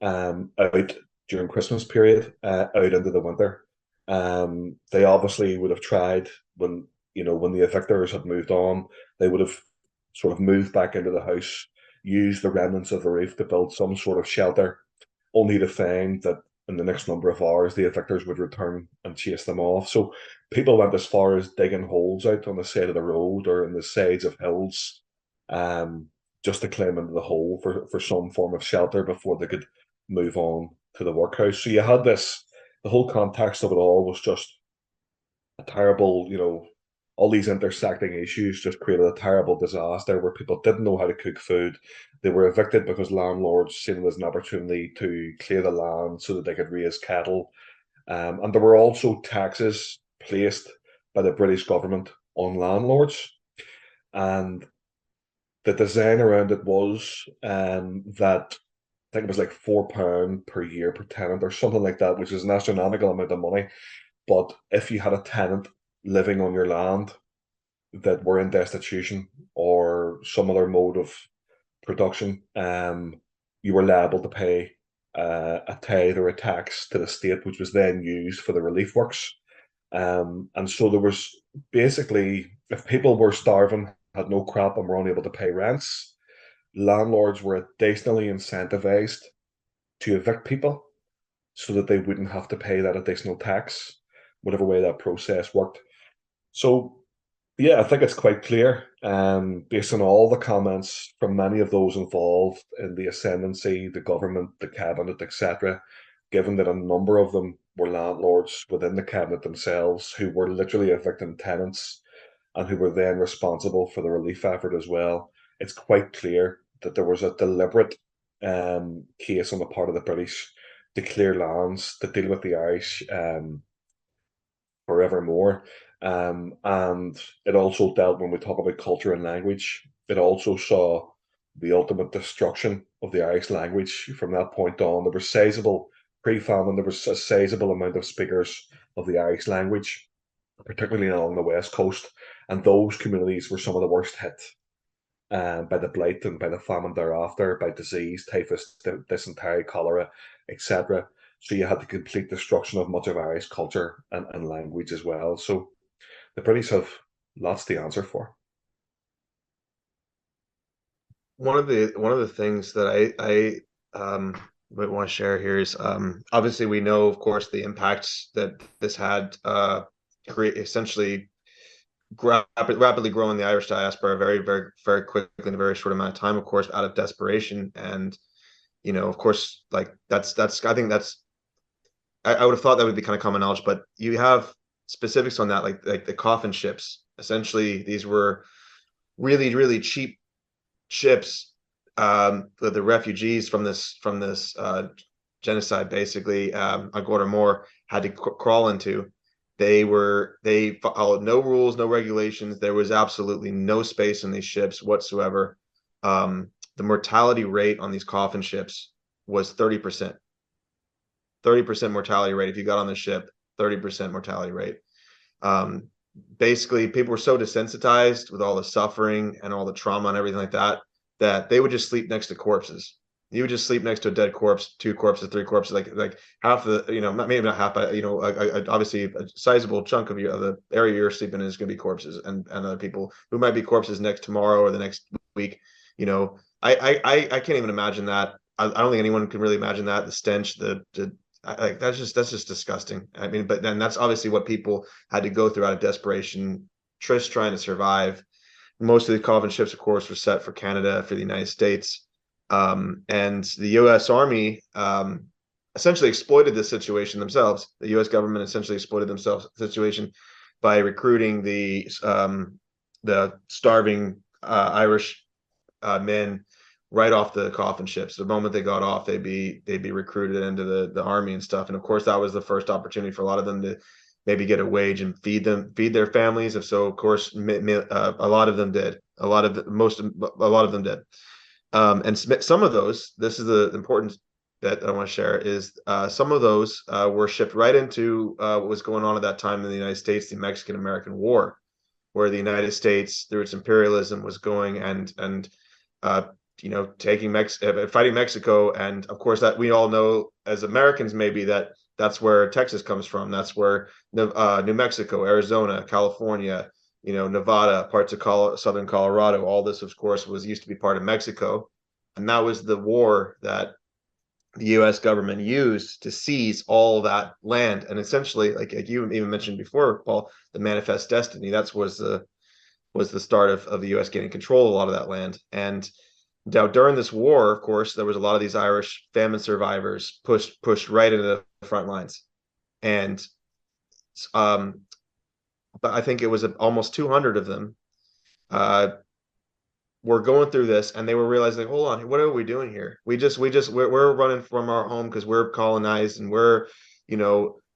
out during Christmas period, out into the winter. They obviously would have tried when the evictors had moved on, they would have sort of moved back into the house, used the remnants of the roof to build some sort of shelter, only to find that in the next number of hours the evictors would return and chase them off. So people went as far as digging holes out on the side of the road or in the sides of hills, um, just to climb into the hole for some form of shelter before they could move on to the workhouse. So you had this the whole context of it all was just a terrible, all these intersecting issues just created a terrible disaster where people didn't know how to cook food. They were evicted because landlords seen it as an opportunity to clear the land so that they could raise cattle. And there were also taxes placed by the British government on landlords. And the design around it was that I think it was like £4 per year per tenant or something like that, which is an astronomical amount of money. But if you had a tenant living on your land that were in destitution or some other mode of production, you were liable to pay a tithe or a tax to the state, which was then used for the relief works. And so there was basically, if people were starving, had no crop, and were unable to pay rents, landlords were additionally incentivized to evict people so that they wouldn't have to pay that additional tax, whatever way that process worked. So, yeah, I think it's quite clear, based on all the comments from many of those involved in the ascendancy, the government, the cabinet, etc., given that a number of them were landlords within the cabinet themselves who were literally evicting tenants and who were then responsible for the relief effort as well. It's quite clear that there was a deliberate case on the part of the British to clear lands to deal with the Irish forevermore. And it also dealt, when we talk about culture and language, it also saw the ultimate destruction of the Irish language from that point on. There were sizable, pre-famine, there was a sizable amount of speakers of the Irish language, particularly along the west coast, and those communities were some of the worst hit by the blight and by the famine thereafter, by disease, typhus, dysentery, cholera, etc. So you had the complete destruction of much of Irish culture and language as well. So the British have lots to answer for. One of the things that I might want to share here is obviously we know, of course, the impacts that this had, create essentially rapidly growing the Irish diaspora very, very, very quickly in a very short amount of time, of course, out of desperation. And, of course, like that's I think I would have thought that would be kind of common knowledge, but you have specifics on that, like the coffin ships. Essentially, these were really, really cheap ships that the refugees from this genocide, basically, on Guatemala, had to crawl into. They followed no rules, no regulations. There was absolutely no space in these ships whatsoever. The mortality rate on these coffin ships was 30%. 30% mortality rate if you got on the ship. 30% mortality rate. Basically, people were so desensitized with all the suffering and all the trauma and everything like that, that they would just sleep next to corpses. You would just sleep next to a dead corpse, 2 corpses, 3 corpses, like half the, maybe not half, but obviously a sizable chunk of the area you're sleeping in is going to be corpses, and other people who might be corpses next tomorrow or the next week. I can't even imagine that. I don't think anyone can really imagine that. The stench, that's just disgusting. I mean, but then that's obviously what people had to go through out of desperation, just trying to survive. Most of the coffin ships, of course, were set for Canada, for the United States. And the U.S. Army essentially exploited this situation themselves. The U.S. government essentially exploited themselves the situation by recruiting the starving Irish men right off the coffin ships. The moment they got off, they'd be recruited into the army and stuff. And of course, that was the first opportunity for a lot of them to maybe get a wage and feed their families. If so, of course, a lot of them did. A lot of them did. And some of those, this is the important bit that I want to share, is some of those were shipped right into what was going on at that time in the United States, the Mexican-American War, where the United States, through its imperialism, was going and fighting Mexico. And of course, that we all know as Americans, maybe that's where Texas comes from. That's where New Mexico, Arizona, California, Nevada, parts of southern Colorado, all this, of course, used to be part of Mexico. And that was the war that the U.S. government used to seize all that land. And essentially, like you even mentioned before, Paul, the Manifest Destiny, that was the start of the U.S. getting control of a lot of that land. And now during this war, of course, there was a lot of these Irish famine survivors pushed right into the front lines. and but I think it was almost 200 of them were going through this, and they were realizing, hold on, what are we doing here? We're running from our home because we're colonized, and we're,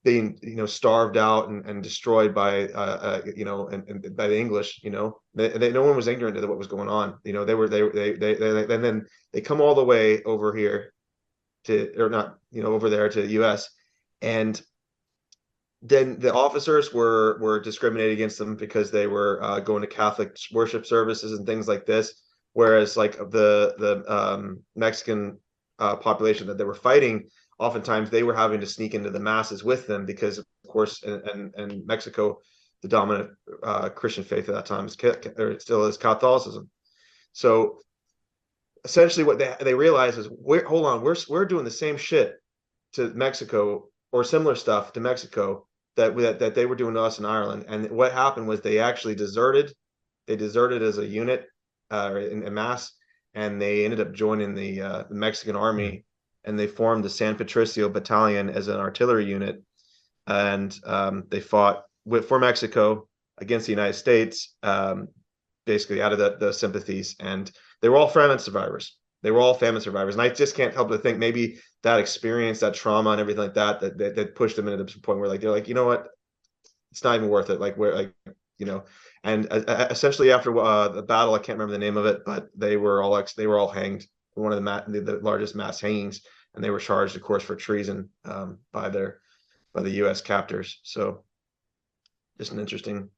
being, starved out and destroyed by, and by the English. No one was ignorant of what was going on. And then they come all the way over here or not, over there to the U.S. And then the officers were discriminated against them because they were going to Catholic worship services and things like this, whereas like the Mexican population that they were fighting, oftentimes they were having to sneak into the masses with them because, of course, in Mexico, the dominant Christian faith at that time still is Catholicism. So essentially, what they realized is, we're doing the same shit to Mexico, or similar stuff to Mexico, that they were doing to us in Ireland. And what happened was they actually deserted. They deserted as a unit, in mass, and they ended up joining the Mexican army, and they formed the San Patricio Battalion as an artillery unit, and they fought for Mexico against the United States, basically out of the sympathies. And they were all famine survivors. They were all famine survivors, and I just can't help but think maybe that experience, that trauma, and everything like that pushed them into the point where, like, they're like, you know what, it's not even worth it. Like, we're like, and essentially after the battle, I can't remember the name of it, but they were all hanged. One of the largest mass hangings, and they were charged, of course, for treason by the U.S. captors. So just an interesting.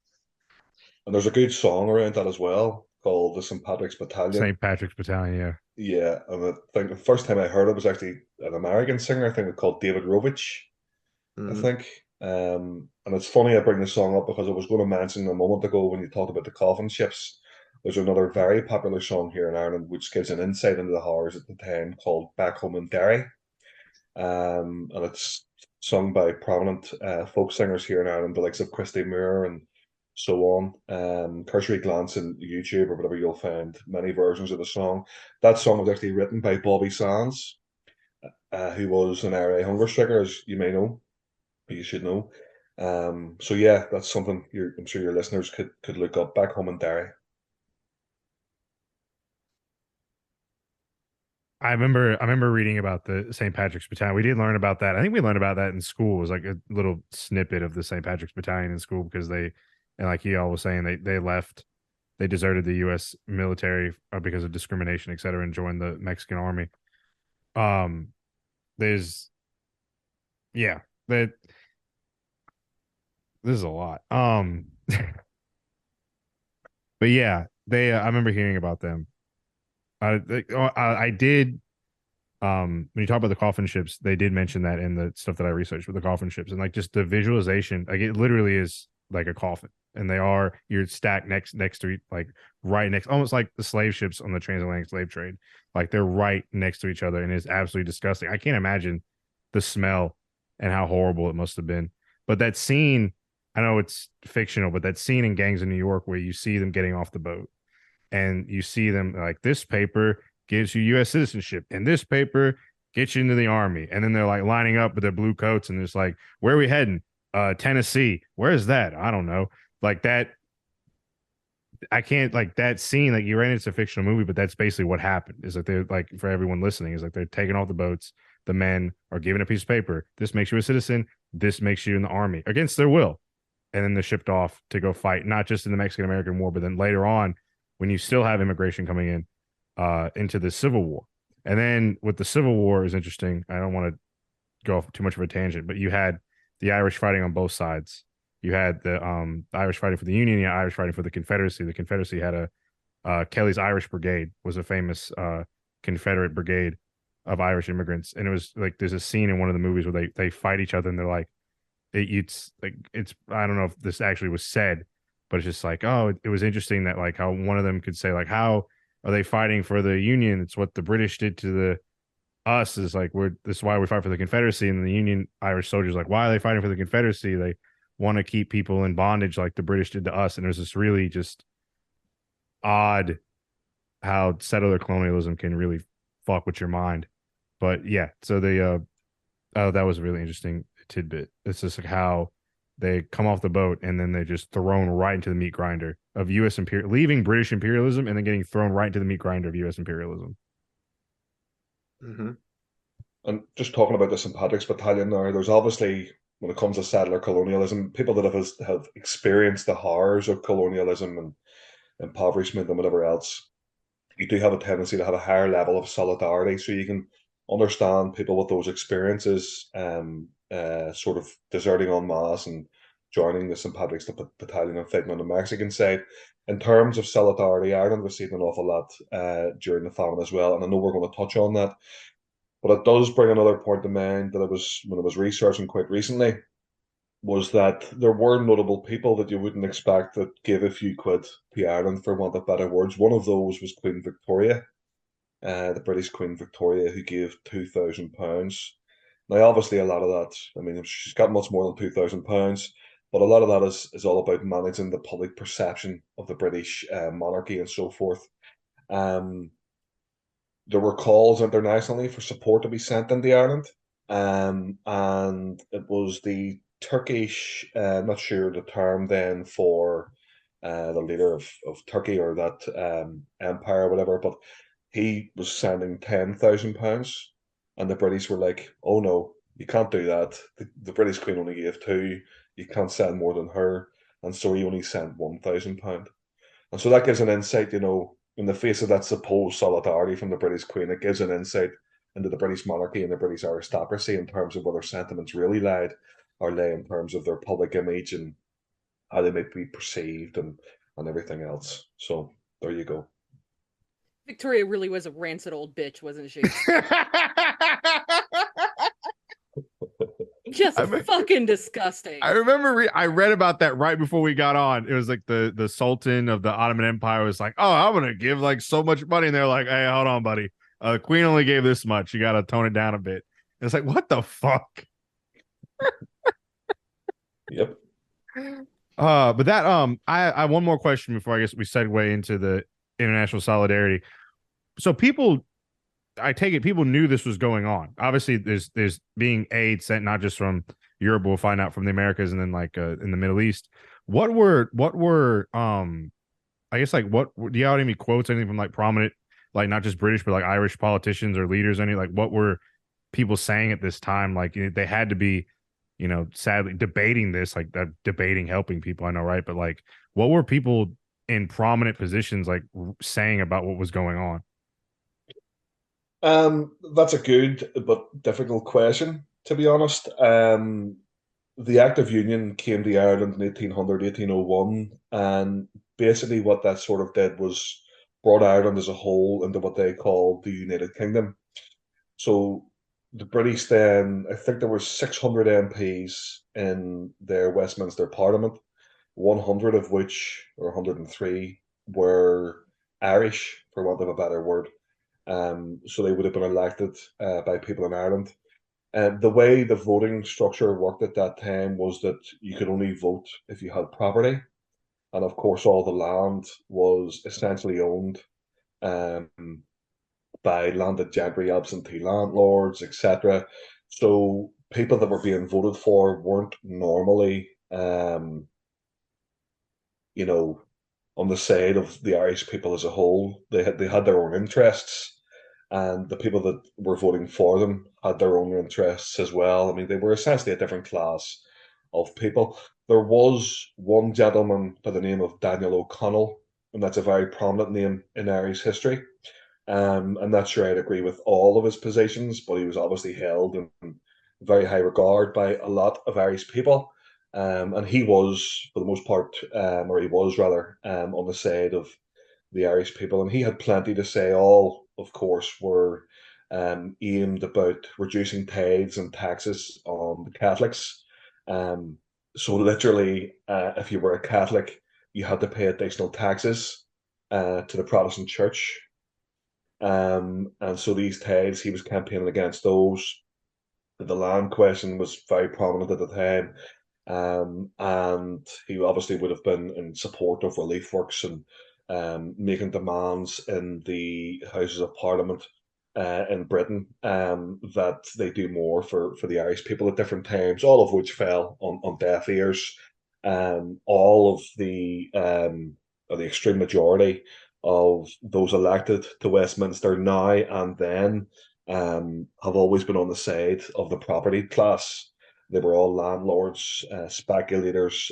And there's a good song around that as well called the St. Patrick's Battalion. St. Patrick's Battalion, yeah. Yeah, and I think the first time I heard it was actually an American singer, I think called David Rovich, I think. And it's funny I bring this song up because I was going to mention a moment ago when you talked about the coffin ships. There's another very popular song here in Ireland which gives an insight into the horrors at the time called Back Home in Derry. And it's sung by prominent folk singers here in Ireland, the likes of Christy Moore and so on. Cursory glance in YouTube or whatever, you'll find many versions of the song. That song was actually written by Bobby Sands, who was an IRA hunger striker, as you may know, or you should know. So yeah, that's something I'm sure your listeners could look up. Back Home in Derry. I remember reading about the St. Patrick's Battalion. We did learn about that. I think we learned about that in school. It was like a little snippet of the St. Patrick's Battalion in school, because and like he all was saying, they left, they deserted the U.S. military because of discrimination, et cetera, and joined the Mexican army. This is a lot. But yeah, I remember hearing about them. I did. When you talk about the coffin ships, they did mention that in the stuff that I researched with the coffin ships, and like just the visualization, like it literally is like a coffin, and you're stacked next to like right next, almost like the slave ships on the transatlantic slave trade, like they're right next to each other, and it's absolutely disgusting. I can't imagine the smell and how horrible it must have been. But that scene, I know it's fictional, but that scene in Gangs of New York where you see them getting off the boat, and you see them like, this paper gives you U.S. citizenship, and this paper gets you into the army. And then they're like lining up with their blue coats, and it's like, where are we heading? Tennessee. Where is that? I don't know. Like that. I can't, like that scene, like you ran, it's a fictional movie, but that's basically what happened. Is that they're like, for everyone listening, is like they're taking off the boats. The men are given a piece of paper. This makes you a citizen. This makes you in the army against their will. And then they're shipped off to go fight, not just in the Mexican-American War, but then later on, when you still have immigration coming in into the Civil War. And then with the Civil War is interesting. I don't want to go off too much of a tangent, but you had the Irish fighting on both sides. You had the Irish fighting for the Union, the Irish fighting for the Confederacy. The Confederacy had Kelly's Irish Brigade was a famous Confederate brigade of Irish immigrants. And it was like, there's a scene in one of the movies where they fight each other, and they're like, it's I don't know if this actually was said, but it's just like, oh, it was interesting that like how one of them could say like, how are they fighting for the Union? It's what the British did to us, is like, this is why we fight for the Confederacy. And the Union Irish soldiers like, why are they fighting for the Confederacy? They want to keep people in bondage like the British did to us. And there's this really just odd how settler colonialism can really fuck with your mind. But yeah, so that was a really interesting tidbit. It's just like how they come off the boat and then they just thrown right into the meat grinder of U.S. leaving British imperialism and then getting thrown right into the meat grinder of U.S. imperialism. Mhm. And just talking about the St. Patrick's Battalion now, there's obviously, when it comes to settler colonialism, people that have experienced the horrors of colonialism and impoverishment and whatever else, you do have a tendency to have a higher level of solidarity. So you can understand people with those experiences, sort of deserting en masse and joining the St. Patrick's Battalion and fighting on the Mexican side. In terms of solidarity, Ireland received an awful lot during the famine as well, and I know we're going to touch on that. But it does bring another point to mind that I was when I was researching quite recently, was that there were notable people that you wouldn't expect that gave a few quid to Ireland, for want of better words. One of those was Queen Victoria, the British Queen Victoria, who gave £2,000. Now, obviously, a lot of that, I mean, she's got much more than £2,000, but a lot of that is all about managing the public perception of the British monarchy and so forth. Um, there were calls internationally for support to be sent into Ireland, and it was the Turkish, not sure the term then for the leader of Turkey or that empire or whatever, but he was sending £10,000, and the British were like, "Oh no, you can't do that. The British Queen only gave two. You can't send more than her," and so he only sent £1,000. And so that gives an insight, in the face of that supposed solidarity from the British Queen, it gives an insight into the British monarchy and the British aristocracy in terms of where their sentiments really lied or lay in terms of their public image and how they might be perceived and everything else. So there you go. Victoria really was a rancid old bitch, wasn't she? Just fucking disgusting. I remember I read about that right before we got on. It was like the Sultan of the Ottoman Empire was like, "Oh, I'm gonna give like so much money," and they're like, "Hey, hold on, buddy. The Queen only gave this much. You got to tone it down a bit." And it's like, what the fuck? Yep. But that I one more question before I guess we segue into the international solidarity. So people, I take it people knew this was going on. Obviously, there's being aid sent not just from Europe. We'll find out from the Americas and then like in the Middle East. What were I guess like what do you have any quotes, anything from like prominent, like not just British but like Irish politicians or leaders? Any like what were people saying at this time? Like they had to be, sadly debating this, like that debating helping people. I know, right? But like, what were people in prominent positions like saying about what was going on? That's a good but difficult question, to be honest. The Act of Union came to Ireland in 1801, and basically what that sort of did was brought Ireland as a whole into what they called the United Kingdom. So the British then, I think there were 600 MPs in their Westminster Parliament, 100 of which, or 103, were Irish, for want of a better word. So they would have been elected by people in Ireland. The way the voting structure worked at that time was that you could only vote if you had property. And of course, all the land was essentially owned um, by landed gentry, absentee landlords, etc. So people that were being voted for weren't normally, you know, on the side of the Irish people as a whole. They had their own interests, and the people that were voting for them had their own interests as well. I mean, they were essentially a different class of people. There was one gentleman by the name of Daniel O'Connell, and that's a very prominent name in Irish history. I'm not sure I'd agree with all of his positions, but he was obviously held in very high regard by a lot of Irish people. And he was, for the most part, or he was rather, on the side of the Irish people. And he had plenty to say. All, of course, were aimed about reducing tithes and taxes on the Catholics. Um, so, literally, if you were a Catholic, you had to pay additional taxes to the Protestant Church. And so these tithes, he was campaigning against those. The land question was very prominent at the time. And he obviously would have been in support of relief works and making demands in the Houses of Parliament in Britain, that they do more for the Irish people at different times, all of which fell on deaf ears. All of or the extreme majority of those elected to Westminster now and then have always been on the side of the property class. They were all landlords, speculators,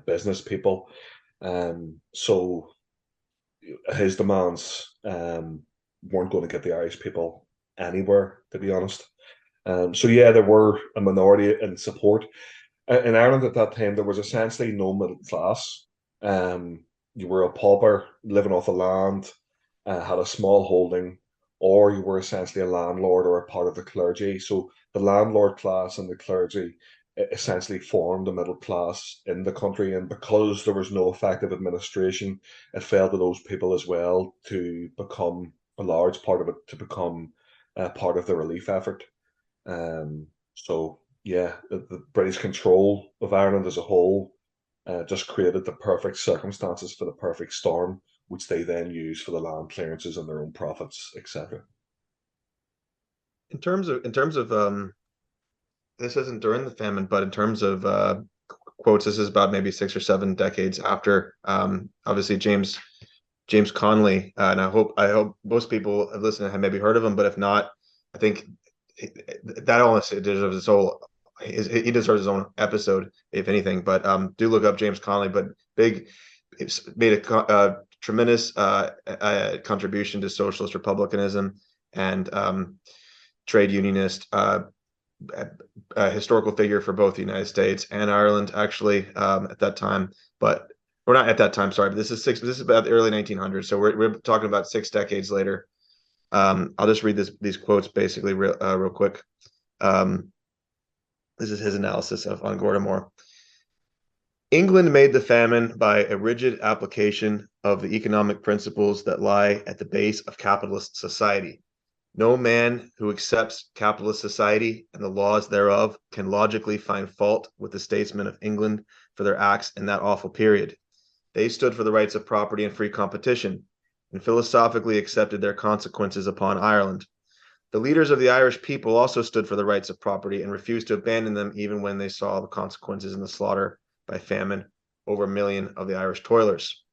business people. So his demands weren't going to get the Irish people anywhere, to be honest. So yeah, there were a minority in support. In Ireland at that time, there was essentially no middle class. You were a pauper living off the land, had a small holding, or you were essentially a landlord or a part of the clergy. So the landlord class and the clergy essentially formed the middle class in the country. And because there was no effective administration, it fell to those people as well to become a large part of it, to become part of the relief effort. So yeah, the British control of Ireland as a whole just created the perfect circumstances for the perfect storm, which they then use for the land clearances and their own profits, etc. In terms of this isn't during the famine, but in terms of quotes, this is about maybe 6 or 7 decades after. Obviously, James Connolly, and I hope most people have listened and have maybe heard of him, but if not, I think that honestly deserves its whole. He deserves his own episode, if anything. But do look up James Connolly. But made a tremendous contribution to socialist republicanism and trade unionist. A historical figure for both the United States and Ireland, actually, at that time. But or not at that time, sorry. But this is about the early 1900s. So we're talking about 6 decades later. I'll just read these quotes basically real quick. This is his analysis on Gortimore. England made the famine by a rigid application of the economic principles that lie at the base of capitalist society. No man who accepts capitalist society and the laws thereof can logically find fault with the statesmen of England for their acts in that awful period. They stood for the rights of property and free competition, and philosophically accepted their consequences upon Ireland. The leaders of the Irish people also stood for the rights of property and refused to abandon them even when they saw the consequences in the slaughter by famine over 1 million of the Irish toilers.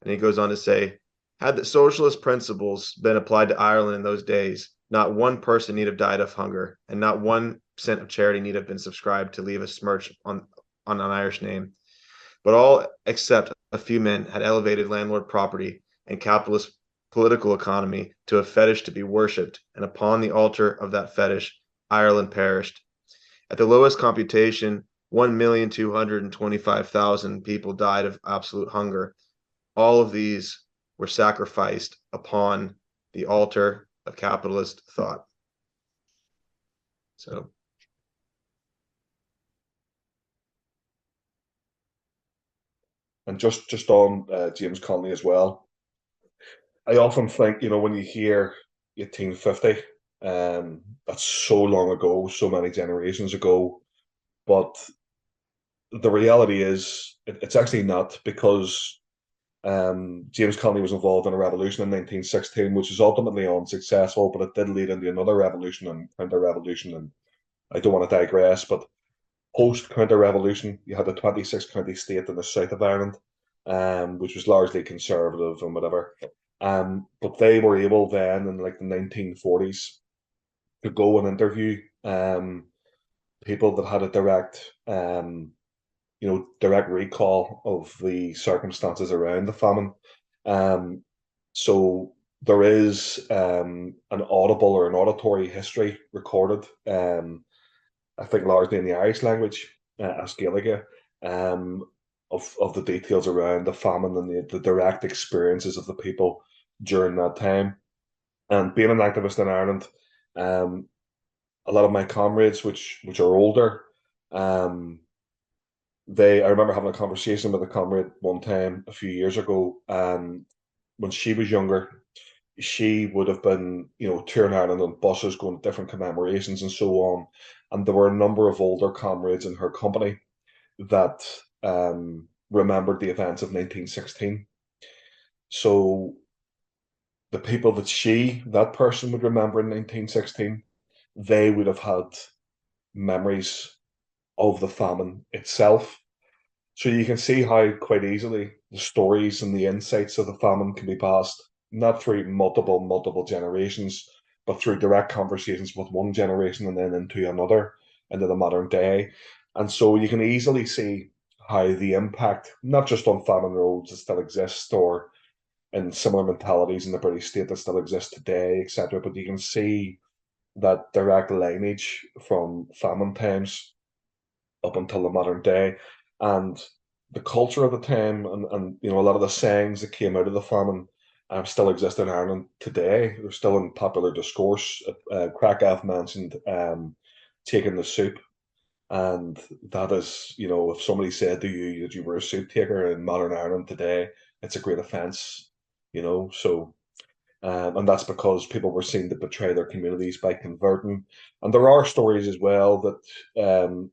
And he goes on to say, had the socialist principles been applied to Ireland in those days, not one person need have died of hunger, and not 1 cent of charity need have been subscribed to leave a smirch on an Irish name. But all except a few men had elevated landlord property and capitalist political economy to a fetish to be worshipped, and upon the altar of that fetish, Ireland perished. At the lowest computation, 1,225,000 people died of absolute hunger. All of these were sacrificed upon the altar of capitalist thought. So, And just on James Connolly as well, I often think, when you hear 1850, that's so long ago, so many generations ago, but the reality is it's actually not, because James Connolly was involved in a revolution in 1916, which was ultimately unsuccessful, but it did lead into another revolution and counter-revolution. And I don't want to digress, but post counter-revolution, you had the 26-county state in the south of Ireland, which was largely conservative and whatever. But they were able then in like the 1940s to go and interview people that had a direct recall of the circumstances around the famine. So there is an audible or an auditory history recorded, I think largely in the Irish language, as Gaeilge, of the details around the famine and the direct experiences of the people during that time. And being an activist in Ireland, a lot of my comrades, which are older, I remember having a conversation with a comrade one time a few years ago, and when she was younger, she would have been, touring Ireland on buses, going to different commemorations and so on. And there were a number of older comrades in her company that remembered the events of 1916. So the people that that person would remember in 1916, they would have had memories of the famine itself. So you can see how quite easily the stories and the insights of the famine can be passed, not through multiple generations, but through direct conversations with one generation and then into another, into the modern day. And so you can easily see how the impact, not just on famine roads that still exist or in similar mentalities in the British state that still exist today, etc., but you can see that direct lineage from famine times up until the modern day. And the culture of the time and a lot of the sayings that came out of the famine still exist in Ireland today. They're still in popular discourse. Craicelf mentioned taking the soup. And that is, if somebody said to you that you were a soup taker in modern Ireland today, it's a great offence, So, and that's because people were seen to betray their communities by converting. And there are stories as well that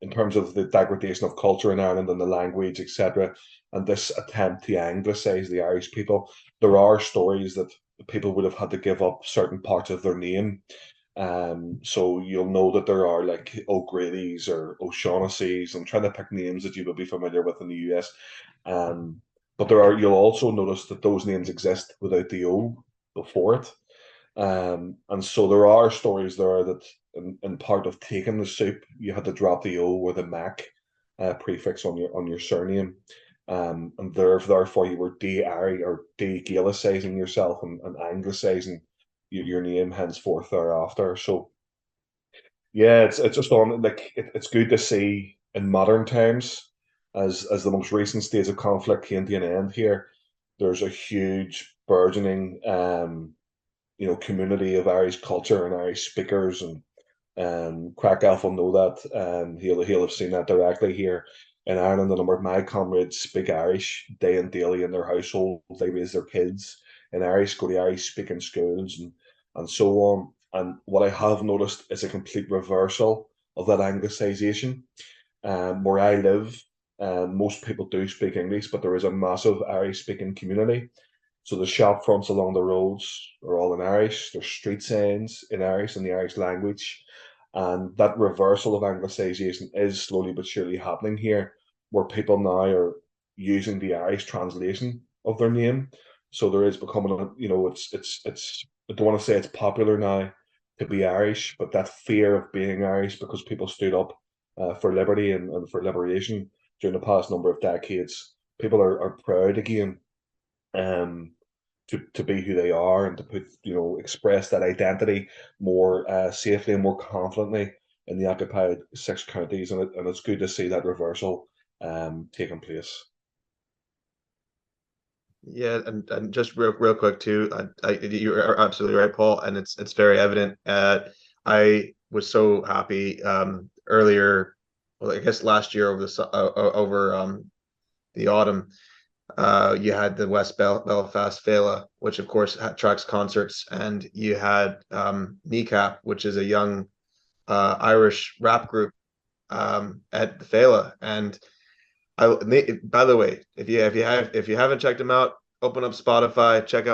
in terms of the degradation of culture in Ireland and the language, etc., and this attempt to anglicise the Irish people, there are stories that people would have had to give up certain parts of their name. So you'll know that there are like O'Grady's or O'Shaughnessy's. I'm trying to pick names that you would be familiar with in the US. But you'll also notice that those names exist without the O before it. And so there are stories there that in part of taking the soup, you had to drop the O or the Mac prefix on your surname. And therefore you were de-Ari or de-Gaelicizing yourself and anglicizing your name henceforth thereafter. So yeah, it's just on like it's good to see in modern times as the most recent stage of conflict came to an end here. There's a huge burgeoning community of Irish culture and Irish speakers, and Craicelf will know that. He'll have seen that directly here in Ireland. A number of my comrades speak Irish day and daily in their household. They raise their kids in Irish, go to Irish speaking schools, and so on. And what I have noticed is a complete reversal of that Anglicisation. Where I live, most people do speak English, but there is a massive Irish speaking community. So the shop fronts along the roads are all in Irish. There's street signs in Irish in the Irish language. And that reversal of Anglicisation is slowly but surely happening here, where people now are using the Irish translation of their name. So there is becoming it's I don't want to say it's popular now to be Irish, but that fear of being Irish because people stood up for liberty and for liberation during the past number of decades. People are proud again um, to be who they are and to put express that identity more safely and more confidently in the occupied six counties, and it's good to see that reversal taking place. Yeah, and just real quick too, you are absolutely right, Paul, and it's very evident. I was so happy earlier, well, I guess last year over the autumn. You had the West Belfast Fela, which of course tracks concerts, and you had Kneecap, which is a young Irish rap group at the Fela. And by the way, if you haven't checked them out, open up Spotify, check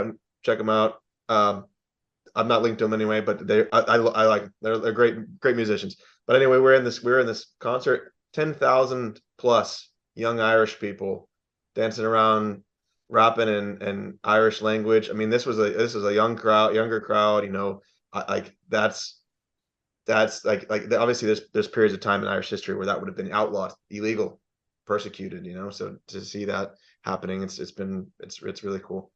them out. I'm not linked to them anyway, but I like they're great musicians. But anyway, we're in this concert, 10,000 plus young Irish people dancing around, rapping in Irish language. I mean, this was a younger crowd. Like that's like obviously there's periods of time in Irish history where that would have been outlawed, illegal, persecuted. So to see that happening, it's really cool.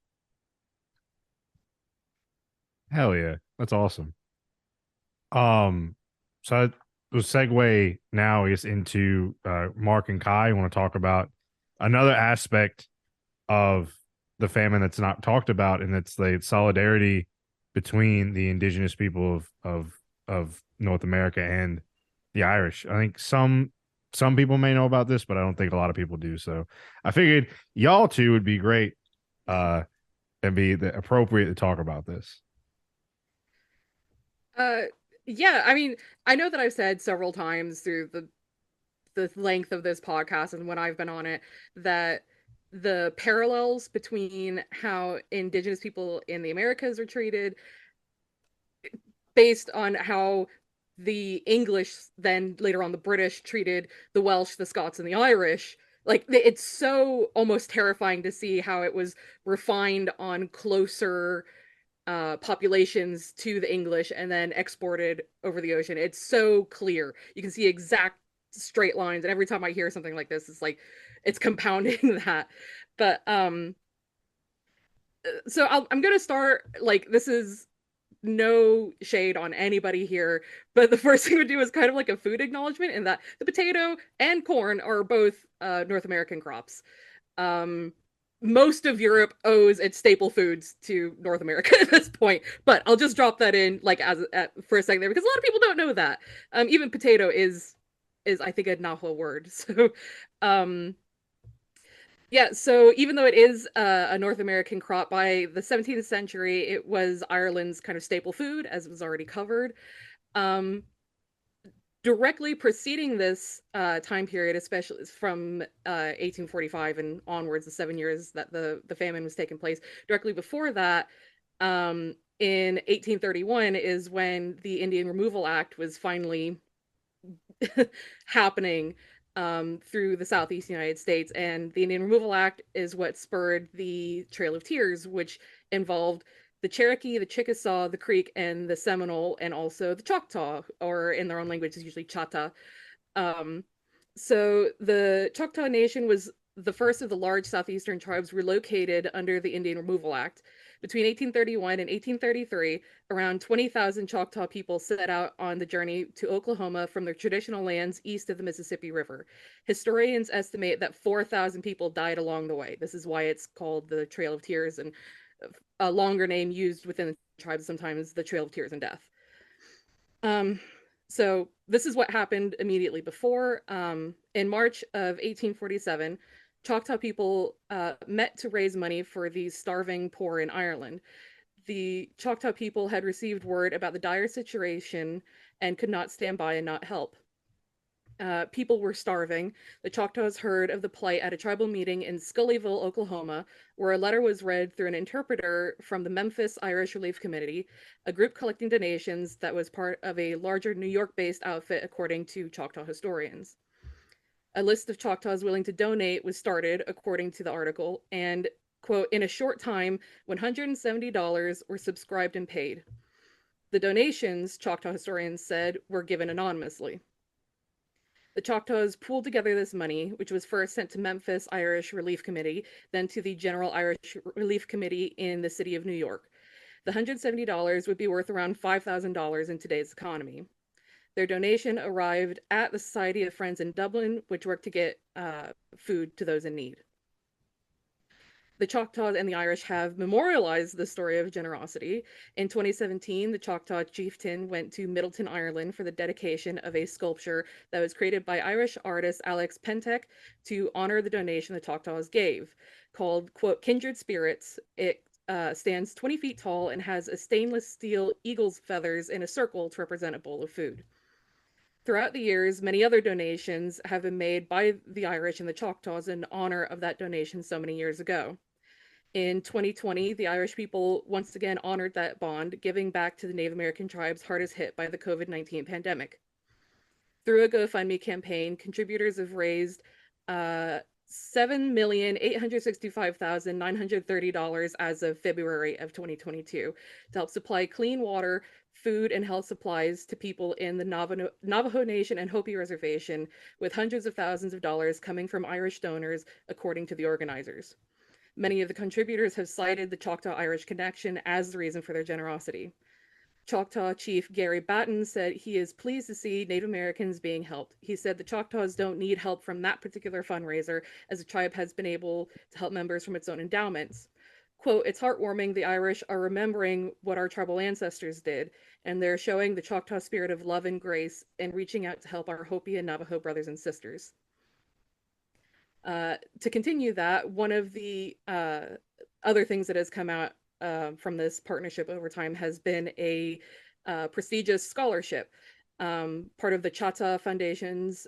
Hell yeah, that's awesome. So we'll segue now, I guess, into Mark and Kai. I want to talk about another aspect of the famine that's not talked about, and it's the solidarity between the indigenous people of North America and the Irish. I think some people may know about this, but I don't think a lot of people do. So I figured y'all two would be great and be the appropriate to talk about this. Yeah, I mean, I know that I've said several times through the length of this podcast and when I've been on it that the parallels between how indigenous people in the Americas are treated based on how the English, then later on the British, treated the Welsh, the Scots, and the Irish. Like, it's so almost terrifying to see how it was refined on closer populations to the English and then exported over the ocean. It's so clear. You can see exact straight lines. And every time I hear something like this, it's like it's compounding that. But so I'm gonna start, like, this is no shade on anybody here, but the first thing we do is kind of like a food acknowledgement, in that the potato and corn are both North American crops. Most of Europe owes its staple foods to North America at this point, but I'll just drop that in, like, for a second there, because a lot of people don't know that. Even potato is I think a Nahua word. So yeah, so even though it is a North American crop, by the 17th century, it was Ireland's kind of staple food, as was already covered. Directly preceding this time period, especially from 1845 and onwards, the 7 years that the famine was taking place, directly before that, in 1831 is when the Indian Removal Act was finally happening through the Southeast United States. And the Indian Removal Act is what spurred the Trail of Tears, which involved the Cherokee, the Chickasaw, the Creek, and the Seminole, and also the Choctaw, or in their own language is usually Chata. So the Choctaw Nation was the first of the large southeastern tribes relocated under the Indian Removal Act. Between 1831 and 1833, around 20,000 Choctaw people set out on the journey to Oklahoma from their traditional lands east of the Mississippi River. Historians estimate that 4,000 people died along the way. This is why it's called the Trail of Tears, and a longer name used within the tribe sometimes, the Trail of Tears and Death. So this is what happened immediately before. In March of 1847, Choctaw people met to raise money for the starving poor in Ireland. The Choctaw people had received word about the dire situation and could not stand by and not help. People were starving. The Choctaws heard of the plight at a tribal meeting in Scullyville, Oklahoma, where a letter was read through an interpreter from the Memphis Irish Relief Committee, a group collecting donations that was part of a larger New York-based outfit, according to Choctaw historians. A list of Choctaws willing to donate was started, according to the article, and, quote, in a short time, $170 were subscribed and paid. The donations, Choctaw historians said, were given anonymously. The Choctaws pooled together this money, which was first sent to Memphis Irish Relief Committee, then to the General Irish Relief Committee in the city of New York. The $170 would be worth around $5,000 in today's economy. Their donation arrived at the Society of Friends in Dublin, which worked to get food to those in need. The Choctaws and the Irish have memorialized the story of generosity. In 2017, the Choctaw chieftain went to Middleton, Ireland for the dedication of a sculpture that was created by Irish artist Alex Pentek to honor the donation the Choctaws gave. Called, quote, Kindred Spirits, it stands 20 feet tall and has a stainless steel eagle's feathers in a circle to represent a bowl of food. Throughout the years, many other donations have been made by the Irish and the Choctaws in honor of that donation so many years ago. In 2020, the Irish people once again honored that bond, giving back to the Native American tribes hardest hit by the COVID-19 pandemic. Through a GoFundMe campaign, contributors have raised $7,865,930 as of February of 2022 to help supply clean water, food, and health supplies to people in the Navajo Nation and Hopi Reservation, with hundreds of thousands of dollars coming from Irish donors, according to the organizers. Many of the contributors have cited the Choctaw-Irish connection as the reason for their generosity. Choctaw Chief Gary Batten said he is pleased to see Native Americans being helped. He said the Choctaws don't need help from that particular fundraiser, as the tribe has been able to help members from its own endowments. Quote, it's heartwarming the Irish are remembering what our tribal ancestors did, and they're showing the Choctaw spirit of love and grace and reaching out to help our Hopi and Navajo brothers and sisters. To continue that, one of the other things that has come out from this partnership over time has been a prestigious scholarship. Part of the Chata Foundation's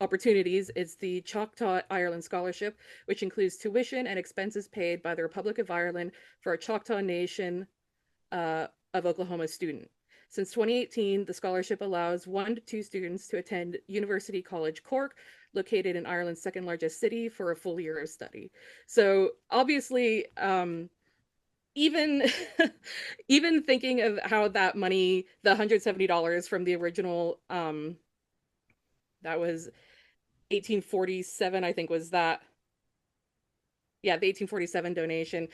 opportunities is the Choctaw Ireland Scholarship, which includes tuition and expenses paid by the Republic of Ireland for a Choctaw Nation of Oklahoma student. Since 2018, the scholarship allows 1 to 2 students to attend University College Cork, located in Ireland's second largest city, for a full year of study. So obviously, even even thinking of how that money, the $170 from the original, that was 1847, I think was that. Yeah, the 1847 donation.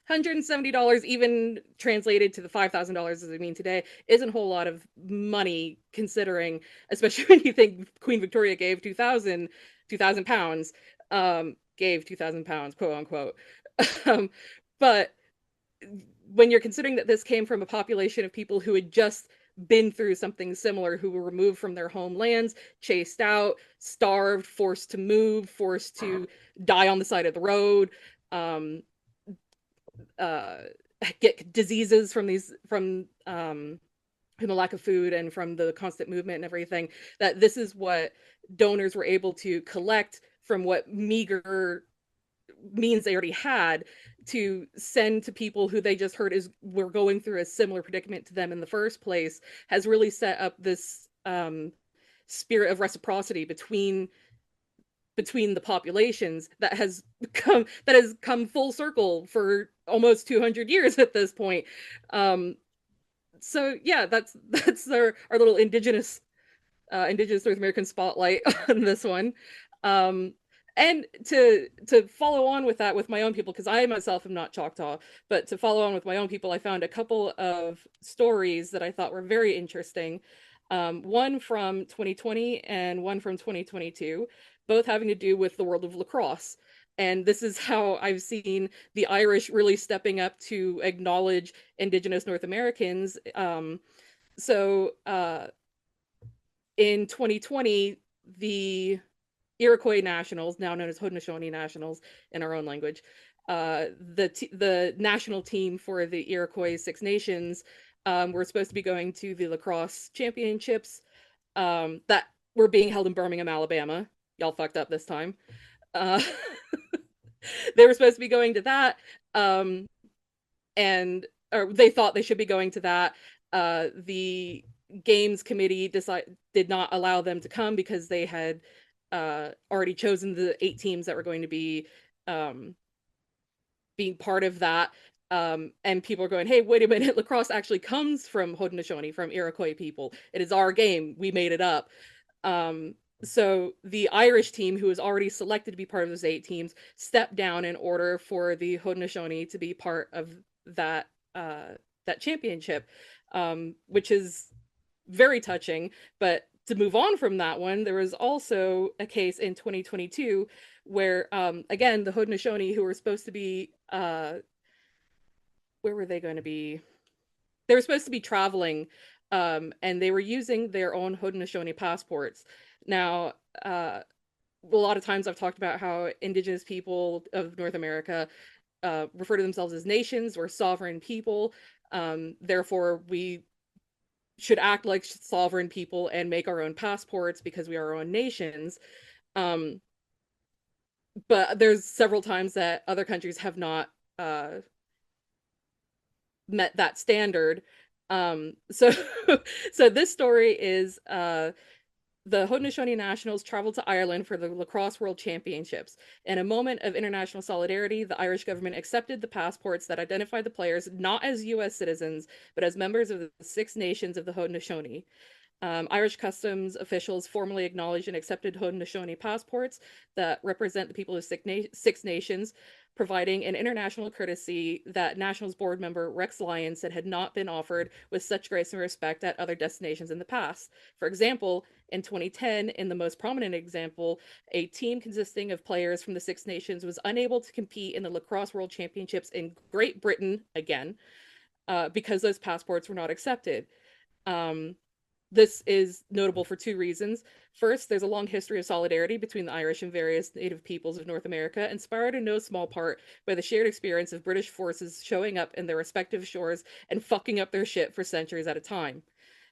$170, even translated to the $5,000 as I mean today, isn't a whole lot of money, considering, especially when you think Queen Victoria gave 2,000 pounds, gave 2,000 pounds, quote unquote. But when you're considering that this came from a population of people who had just been through something similar, who were removed from their homelands, chased out, starved, forced to move, forced to die on the side of the road, get diseases from the lack of food and from the constant movement and everything, that this is what donors were able to collect from what meager means they already had, to send to people who they just heard were going through a similar predicament to them in the first place, has really set up this spirit of reciprocity between the populations that has come full circle for almost 200 years at this point. So yeah, that's our little indigenous North American spotlight on this one. And to follow on with that with my own people, because I myself am not Choctaw, but to follow on with my own people, I found a couple of stories that I thought were very interesting. One from 2020 and one from 2022, both having to do with the world of lacrosse. And this is how I've seen the Irish really stepping up to acknowledge Indigenous North Americans. In 2020, the Iroquois Nationals, now known as Haudenosaunee Nationals in our own language, the national team for the Iroquois Six Nations, were supposed to be going to the lacrosse championships that were being held in Birmingham, Alabama. Y'all fucked up this time. They were supposed to be going to that, or they thought they should be going to that. The games committee did not allow them to come because they had already chosen the 8 teams that were going to be being part of that. And people are going, hey, wait a minute, lacrosse actually comes from Haudenosaunee, from Iroquois people. It is our game. We made it up. So the Irish team, who was already selected to be part of those 8 teams, stepped down in order for the Haudenosaunee to be part of that championship, which is very touching. But to move on from that one, there was also a case in 2022 where, again, the Haudenosaunee, who were supposed to be, where were they going to be? They were supposed to be traveling, and they were using their own Haudenosaunee passports. Now, a lot of times I've talked about how Indigenous people of North America refer to themselves as nations or sovereign people. Therefore, we should act like sovereign people and make our own passports because we are our own nations. But there's several times that other countries have not met that standard. So this story is the Haudenosaunee Nationals traveled to Ireland for the Lacrosse World Championships. In a moment of international solidarity, the Irish government accepted the passports that identified the players not as U.S. citizens, but as members of the 6 nations of the Haudenosaunee. Irish customs officials formally acknowledged and accepted Haudenosaunee passports that represent the people of 6 nations, providing an international courtesy that Nationals board member Rex Lyon said had not been offered with such grace and respect at other destinations in the past. For example, in 2010, in the most prominent example, a team consisting of players from the 6 nations was unable to compete in the Lacrosse World Championships in Great Britain, again, because those passports were not accepted. This is notable for 2 reasons. First, there's a long history of solidarity between the Irish and various native peoples of North America, inspired in no small part by the shared experience of British forces showing up in their respective shores and fucking up their shit for centuries at a time.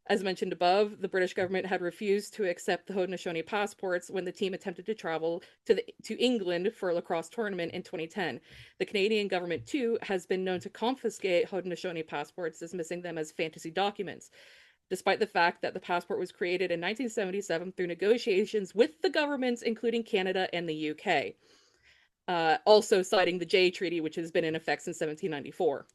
As mentioned above, the British government had refused to accept the Haudenosaunee passports when the team attempted to travel to England for a lacrosse tournament in 2010. The Canadian government, too, has been known to confiscate Haudenosaunee passports, dismissing them as fantasy documents, despite the fact that the passport was created in 1977 through negotiations with the governments, including Canada and the UK. Also citing the Jay Treaty, which has been in effect since 1794.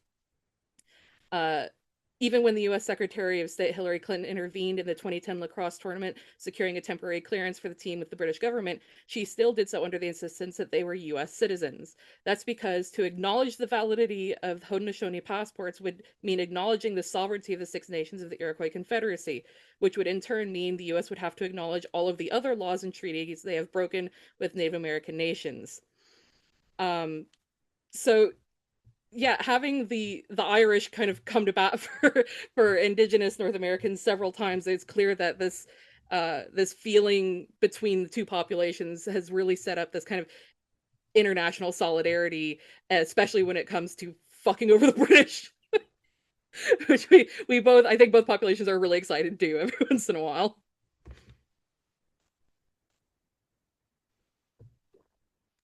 Even when the U.S. Secretary of State Hillary Clinton intervened in the 2010 lacrosse tournament, securing a temporary clearance for the team with the British government, she still did so under the insistence that they were U.S. citizens. That's because to acknowledge the validity of Haudenosaunee passports would mean acknowledging the sovereignty of the Six Nations of the Iroquois Confederacy, which would in turn mean the U.S. would have to acknowledge all of the other laws and treaties they have broken with Native American nations. So yeah, having the Irish kind of come to bat for Indigenous North Americans several times, it's clear that this this feeling between the two populations has really set up this kind of international solidarity, especially when it comes to fucking over the British, which we both, I think both populations are really excited to do every once in a while.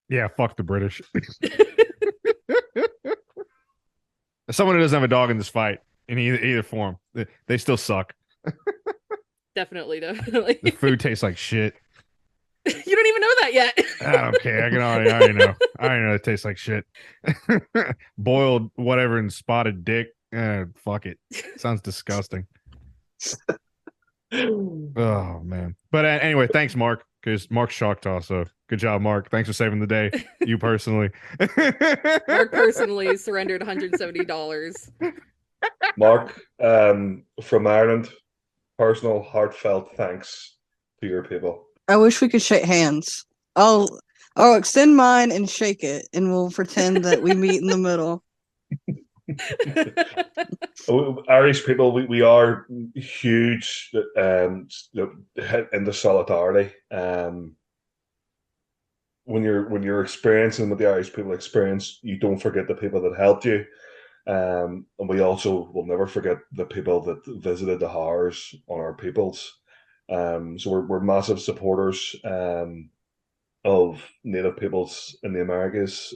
Yeah, fuck the British. Someone who doesn't have a dog in this fight in either form, they still suck. Definitely. The food tastes like shit. You don't even know that yet. I don't care. I already know. I already know it tastes like shit. Boiled whatever and spotted dick. Fuck it. Sounds disgusting. Oh man. But anyway, thanks, Mark, because Mark's shocked also. Good job, Mark. Thanks for saving the day. You personally. Mark personally surrendered $170. Mark, from Ireland, personal heartfelt thanks to your people. I wish we could shake hands. I'll extend mine and shake it, and we'll pretend that we meet in the middle. Irish people, we are huge in the solidarity. When you're experiencing what the Irish people experience, you don't forget the people that helped you. And we also will never forget the people that visited the horrors on our peoples. So we're massive supporters of Native peoples in the Americas,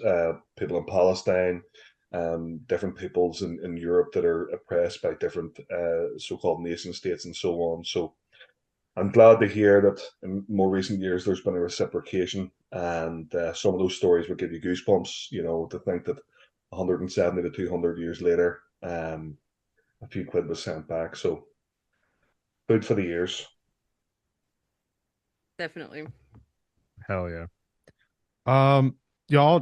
people in Palestine, different peoples in Europe that are oppressed by different so-called nation states and so on. So I'm glad to hear that in more recent years there's been a reciprocation, and some of those stories would give you goosebumps, to think that 170 to 200 years later, a few quid was sent back. So food for the ears. Definitely. Hell yeah. Y'all,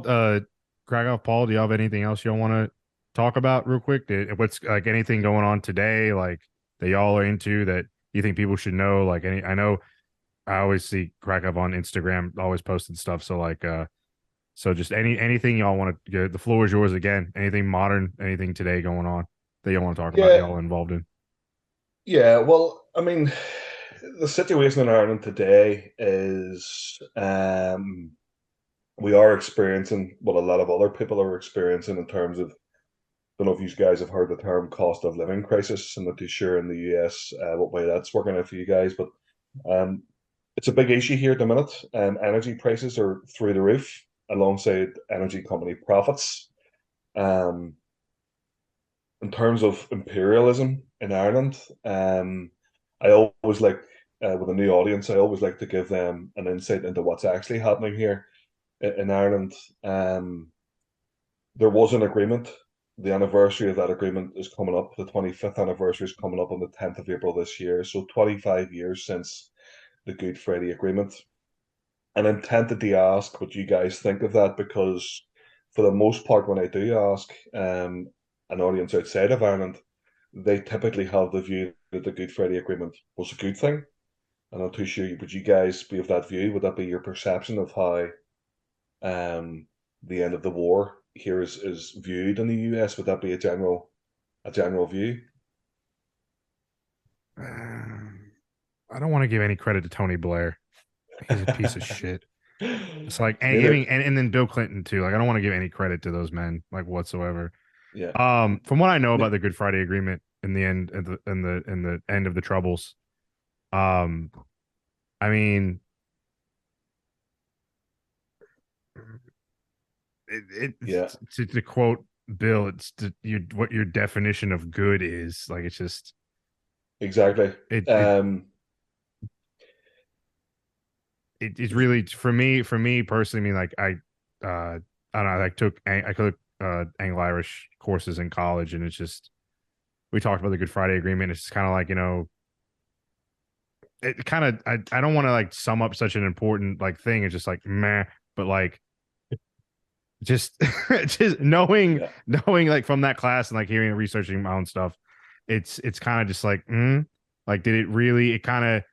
Craicelf, Paul, do y'all have anything else y'all want to talk about real quick? What's like anything going on today, like that y'all are into that you think people should know? Like I know I always see Craicelf on Instagram, always posting stuff. So like, so just anything y'all want to get, the floor is yours again. Anything modern, anything today going on that y'all want to talk about, y'all involved in? Yeah, well, I mean, the situation in Ireland today is we are experiencing what a lot of other people are experiencing in terms of, I don't know if you guys have heard the term cost of living crisis. I'm not too sure in the US what way that's working out for you guys, but it's a big issue here at the minute. Energy prices are through the roof alongside energy company profits. In terms of imperialism in Ireland, I always like, with a new audience, I always like to give them an insight into what's actually happening here in Ireland. There was an agreement. The anniversary of that agreement is coming up. The 25th anniversary is coming up on the 10th of April this year. So 25 years since the Good Friday Agreement. And I'm tempted to ask what you guys think of that, because for the most part, when I do ask an audience outside of Ireland, they typically have the view that the Good Friday Agreement was a good thing. I'm not too sure, would you guys be of that view? Would that be your perception of how the end of the war here is viewed in the US? Would that be a general view? I don't want to give any credit to Tony Blair. He's a piece of shit. It's like, and then Bill Clinton too. Like, I don't want to give any credit to those men, like, whatsoever. Yeah. From what I know about the Good Friday Agreement, in the end in the end of the Troubles. Um, I mean, Yeah, to quote Bill, it's what your definition of good is. Like it's just exactly. it Um, it's really for me personally. I mean, like I don't know. I took Anglo Irish courses in college, and it's just we talked about the Good Friday Agreement. It's kind of like it kind of I don't want to like sum up such an important like thing. It's just like meh, but like just just yeah, knowing like from that class and like hearing and researching my own stuff, it's kind of just like like did it really? It kind of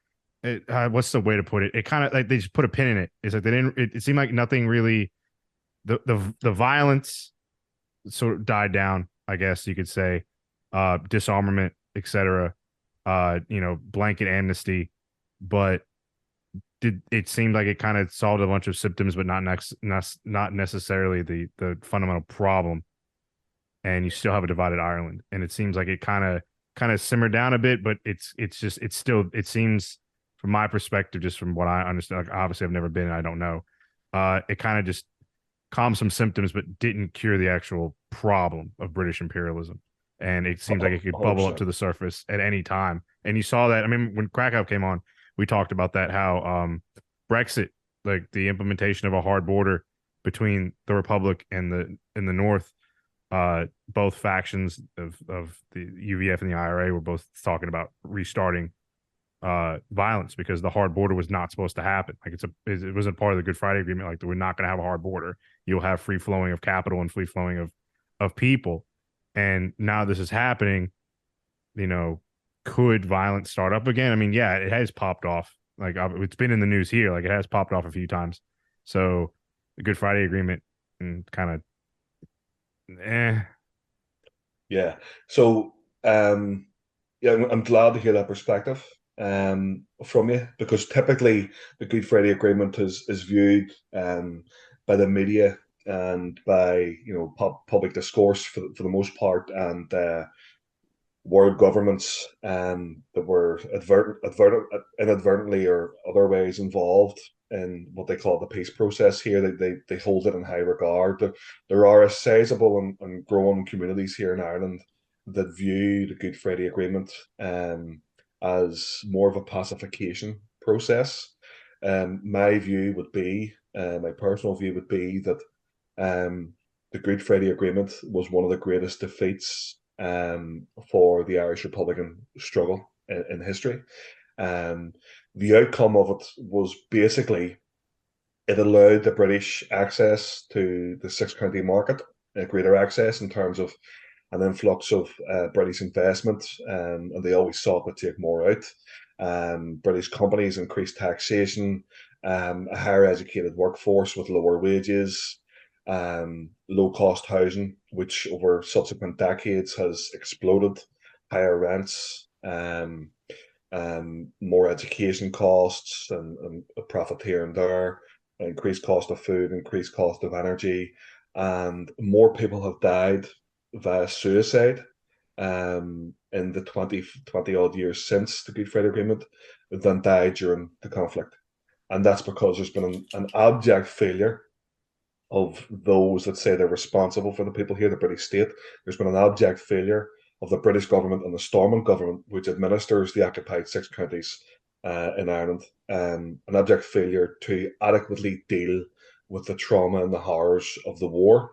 what's the way to put it? It kind of like they just put a pin in it. It's like they didn't. It seemed like nothing really. The violence sort of died down, I guess you could say. Disarmament, etc. Blanket amnesty, but did it seemed like it kind of solved a bunch of symptoms, but not necessarily the fundamental problem. And you still have a divided Ireland, and it seems like it kind of simmered down a bit, but it's just it's still it seems from my perspective, just from what I understand. Like obviously, I've never been, and I don't know. It kind of just calmed some symptoms, but didn't cure the actual problem of British imperialism. And it seems like it could bubble up to 100%. the surface at any time. And you saw that. I mean, when Krakow came on, we talked about that. How Brexit, like the implementation of a hard border between the Republic and the in the North, both factions of the UVF and the IRA were both talking about restarting violence because the hard border was not supposed to happen. Like it wasn't part of the Good Friday Agreement. Like we're not going to have a hard border. You'll have free flowing of capital and free flowing of people. And now this is happening. You know, could violence start up again? I mean, yeah, it has popped off. Like it's been in the news here. Like it has popped off a few times. So the Good Friday Agreement kind of eh. Yeah. So, yeah, I'm glad to hear that perspective from you because typically the Good Friday Agreement is viewed by the media and by public discourse for the most part, and world governments that were inadvertently or other ways involved in what they call the peace process here. They hold it in high regard. There are a sizable and growing communities here in Ireland that view the Good Friday Agreement as more of a pacification process. My view would be, my personal view would be that the Good Friday Agreement was one of the greatest defeats for the Irish Republican struggle in history. Um, the outcome of it was basically it allowed the British access to the six-county market, greater access in terms of an influx of British investment, and they always sought to take more out. British companies increased taxation, a higher educated workforce with lower wages, low cost housing, which over subsequent decades has exploded, higher rents, more education costs, and a profit here and there, increased cost of food, increased cost of energy, and more people have died via suicide in the 20 odd years since the Good Friday Agreement than died during the conflict. And that's because there's been an abject failure of those that say they're responsible for the people here, the British state. There's been an abject failure of the British government and the Stormont government, which administers the occupied six counties in Ireland, an abject failure to adequately deal with the trauma and the horrors of the war.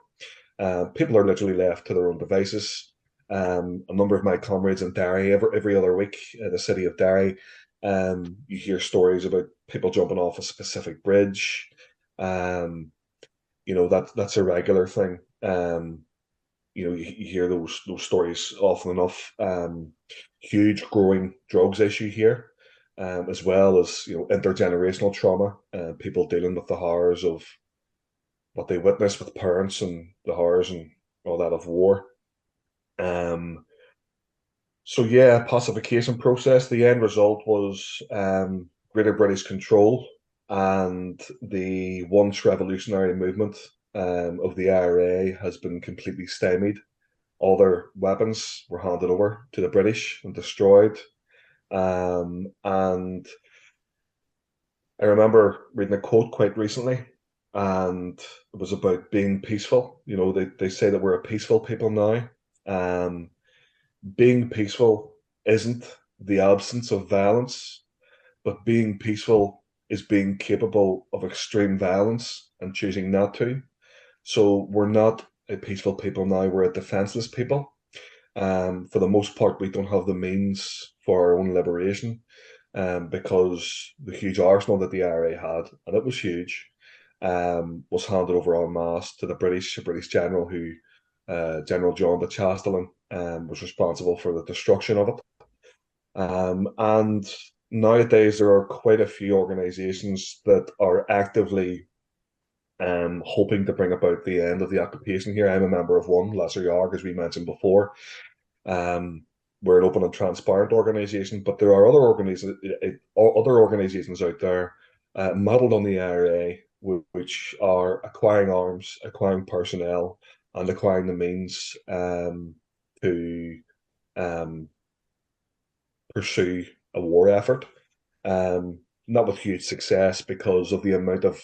People are literally left to their own devices. A number of my comrades in Derry, every other week, in the city of Derry, you hear stories about people jumping off a specific bridge. Um, that's a regular thing. You hear those stories often enough. Huge growing drugs issue here, as well as intergenerational trauma, people dealing with the horrors of what they witness with parents and the horrors and all that of war. Um, so yeah, pacification process. The end result was Greater British control, and the once revolutionary movement of the IRA has been completely stymied. all their weapons were handed over to the British and destroyed. And I remember reading a quote quite recently, and it was about being peaceful. You know, they say that we're a peaceful people now. Um, Being peaceful isn't the absence of violence, but being peaceful is being capable of extreme violence and choosing not to. So we're not a peaceful people now, we're a defenseless people. For the most part, we don't have the means for our own liberation, because the huge arsenal that the IRA had, and it was huge, was handed over en masse to the British general who, General John de Chastelain, was responsible for the destruction of it. And nowadays, there are quite a few organisations that are actively hoping to bring about the end of the occupation here. I'm a member of one, Lesser Yarg, as we mentioned before. We're an open and transparent organisation, but there are other organisations out there, modelled on the IRA, which are acquiring arms, acquiring personnel, and acquiring the means to um, pursue a war effort. Not with huge success because of the amount of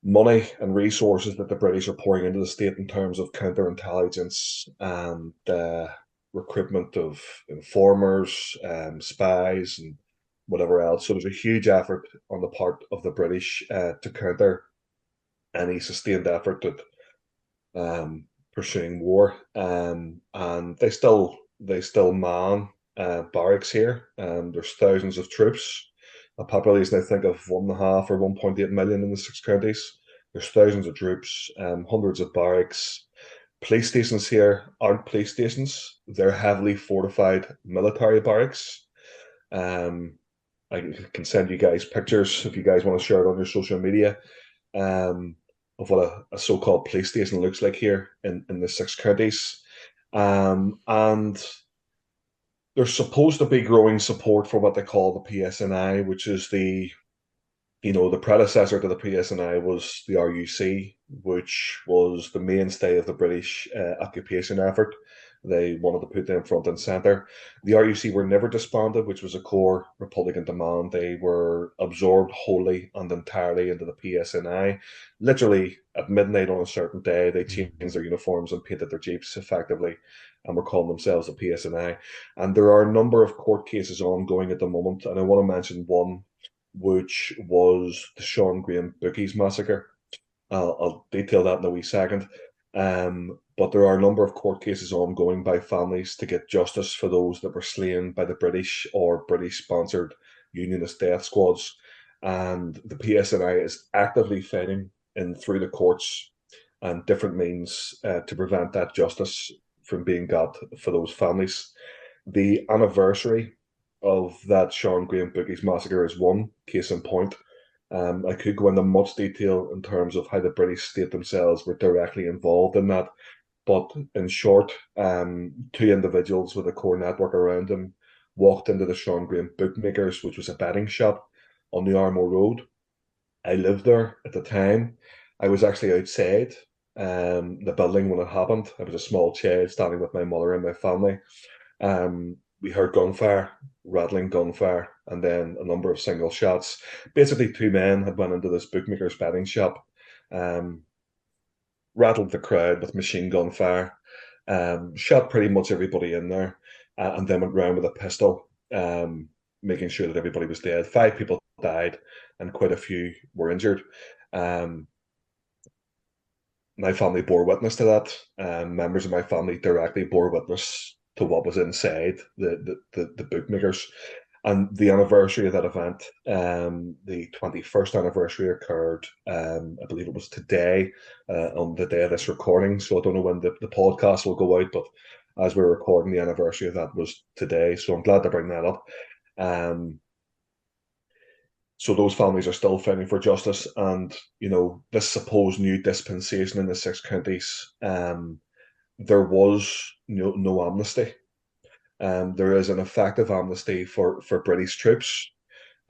money and resources that the British are pouring into the state in terms of counterintelligence and recruitment of informers, spies, and whatever else. So there's a huge effort on the part of the British to counter any sustained effort at pursuing war. And they still man barracks here. There's thousands of troops. A population, I think, of 1.5 or 1.8 million in the 6 counties. There's thousands of troops, hundreds of barracks. Police stations here aren't police stations. They're heavily fortified military barracks. Um, I can send you guys pictures if you guys want to share it on your social media, um, of what a so-called police station looks like here in the 6 counties. And there's supposed to be growing support for what they call the PSNI, which is the predecessor to the PSNI was the RUC, which was the mainstay of the British occupation effort. They wanted to put them front and centre. The RUC were never disbanded, which was a core Republican demand. They were absorbed wholly and entirely into the PSNI. Literally at midnight on a certain day, they changed their uniforms and painted their jeeps effectively, and were calling themselves the PSNI. And there are a number of court cases ongoing at the moment, and I want to mention one, which was the Sean Graham Bookies massacre. I'll detail that in a wee second. But there are a number of court cases ongoing by families to get justice for those that were slain by the British or British-sponsored unionist death squads. And the PSNI is actively fighting in through the courts and different means to prevent that justice from being got for those families. The anniversary of that Sean Graham Bookies massacre is one case in point. I could go into much detail in terms of how the British state themselves were directly involved in that. But in short, two individuals with a core network around them walked into the Sean Graham Bookmakers, which was a betting shop on the Armagh Road. I lived there at the time. I was actually outside the building when it happened. I was a small child standing with my mother and my family. We heard gunfire, rattling gunfire, and then a number of single shots. Basically, two men had went into this bookmaker's betting shop, um, rattled the crowd with machine gun fire, shot pretty much everybody in there, and then went round with a pistol, making sure that everybody was dead. 5 people died, and quite a few were injured. Um, my family bore witness to that. Members of my family directly bore witness to what was inside the bookmakers. And the anniversary of that event, the 21st anniversary occurred, I believe it was today, on the day of this recording. So I don't know when the podcast will go out, but as we're recording, the anniversary of that was today. So I'm glad to bring that up. So those families are still fighting for justice, and this supposed new dispensation in the 6 counties, there was no amnesty. There is an effective amnesty for British troops.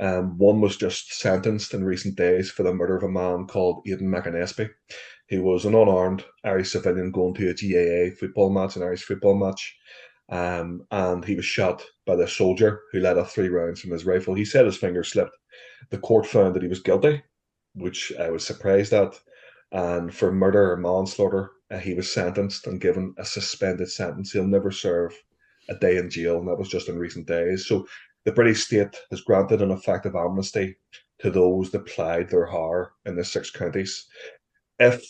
One was just sentenced in recent days for the murder of a man called Aidan McAnespie. He was an unarmed Irish civilian going to a GAA football match, an Irish football match, and he was shot by the soldier who let off 3 rounds from his rifle. He said his finger slipped. The court found that he was guilty, which I was surprised at. And for murder or manslaughter, he was sentenced and given a suspended sentence. He'll never serve a day in jail, and that was just in recent days. So the British state has granted an effective amnesty to those that plied their hire in the 6 counties. If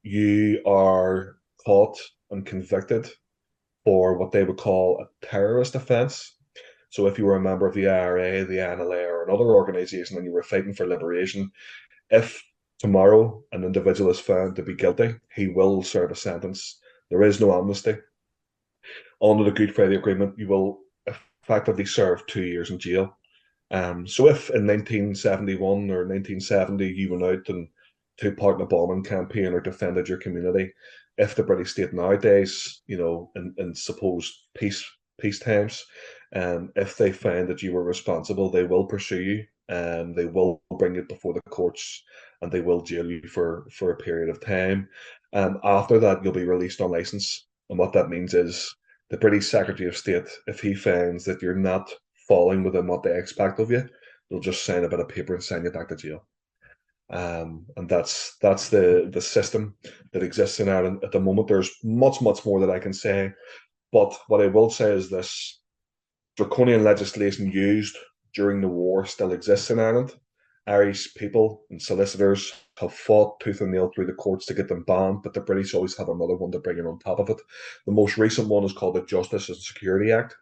you are caught and convicted for what they would call a terrorist offence, so if you were a member of the IRA, the NLA, or another organisation and you were fighting for liberation, if tomorrow an individual is found to be guilty, he will serve a sentence. There is no amnesty. Under the Good Friday Agreement, you will effectively serve 2 years in jail. So if in 1971 or 1970 you went out and took part in a bombing campaign or defended your community, if the British state nowadays, in supposed peace times, if they find that you were responsible, they will pursue you and they will bring you before the courts and they will jail you for a period of time. After that, you'll be released on license. And what that means is the British Secretary of State, if he finds that you're not falling within what they expect of you, they'll just sign a bit of paper and send you back to jail. And that's the system that exists in Ireland at the moment. There's much more that I can say, but what I will say is this: draconian legislation used during the war still exists in Ireland. Irish people and solicitors have fought tooth and nail through the courts to get them banned, but the British always have another one to bring in on top of it. The most recent one is called the Justice and Security Act.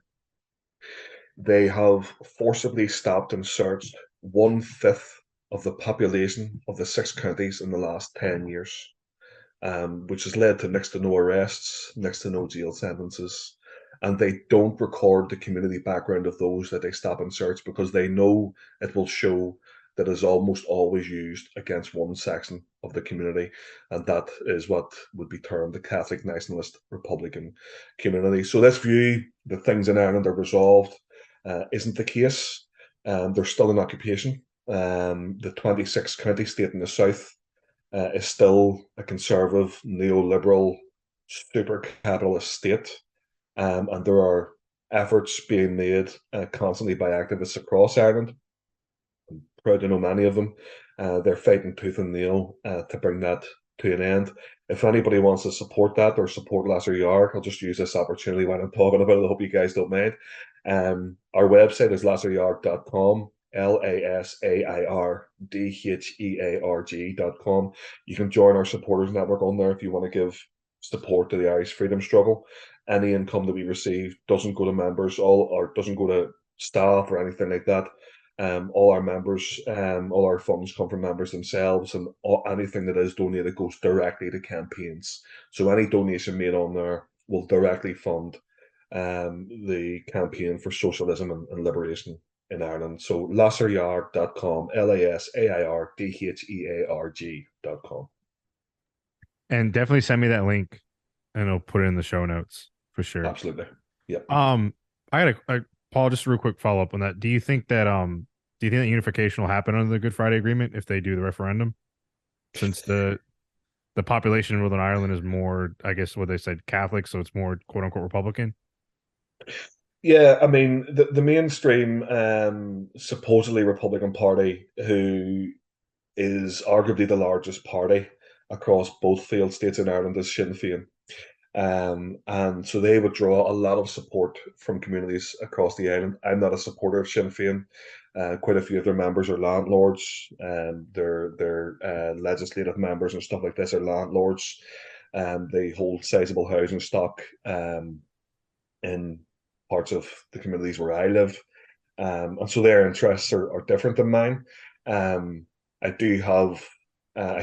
They have forcibly stopped and searched 1/5 of the population of the 6 counties in the last 10 years, which has led to next to no arrests, next to no jail sentences. And they don't record the community background of those that they stop and search because they know it will show that is almost always used against one section of the community, and that is what would be termed the Catholic nationalist Republican community. So this view that things in Ireland are resolved isn't the case. There's still an occupation. The 26 county state in the south is still a conservative, neoliberal, super capitalist state, and there are efforts being made constantly by activists across Ireland. I'm proud to know many of them. They're fighting tooth and nail to bring that to an end. If anybody wants to support that or support Lasser Yard, I'll just use this opportunity when I'm talking about it. I hope you guys don't mind. Our website is lasseryard.com, LASAIRDHEARG.com. You can join our supporters network on there if you want to give support to the Irish freedom struggle. Any income that we receive doesn't go to members, or doesn't go to staff or anything like that. All our members, all our funds come from members themselves, and anything that is donated goes directly to campaigns. So any donation made on there will directly fund the campaign for socialism and liberation in Ireland. So lasseryard.com, LASAIRDHEARG.com. And definitely send me that link and I'll put it in the show notes for sure. Absolutely. Yep. I got Paul, just a real quick follow up on that. Do you think that unification will happen under the Good Friday Agreement if they do the referendum? Since the population in Northern Ireland is more, I guess, what they said, Catholic, so it's more quote unquote Republican. Yeah, I mean the mainstream supposedly Republican Party, who is arguably the largest party across both failed states in Ireland, is Sinn Féin. And so they would draw a lot of support from communities across the island. I'm not a supporter of Sinn Féin. Quite a few of their members are landlords, and their legislative members and stuff like this are landlords. They hold sizable housing stock in parts of the communities where I live. And so their interests are different than mine. I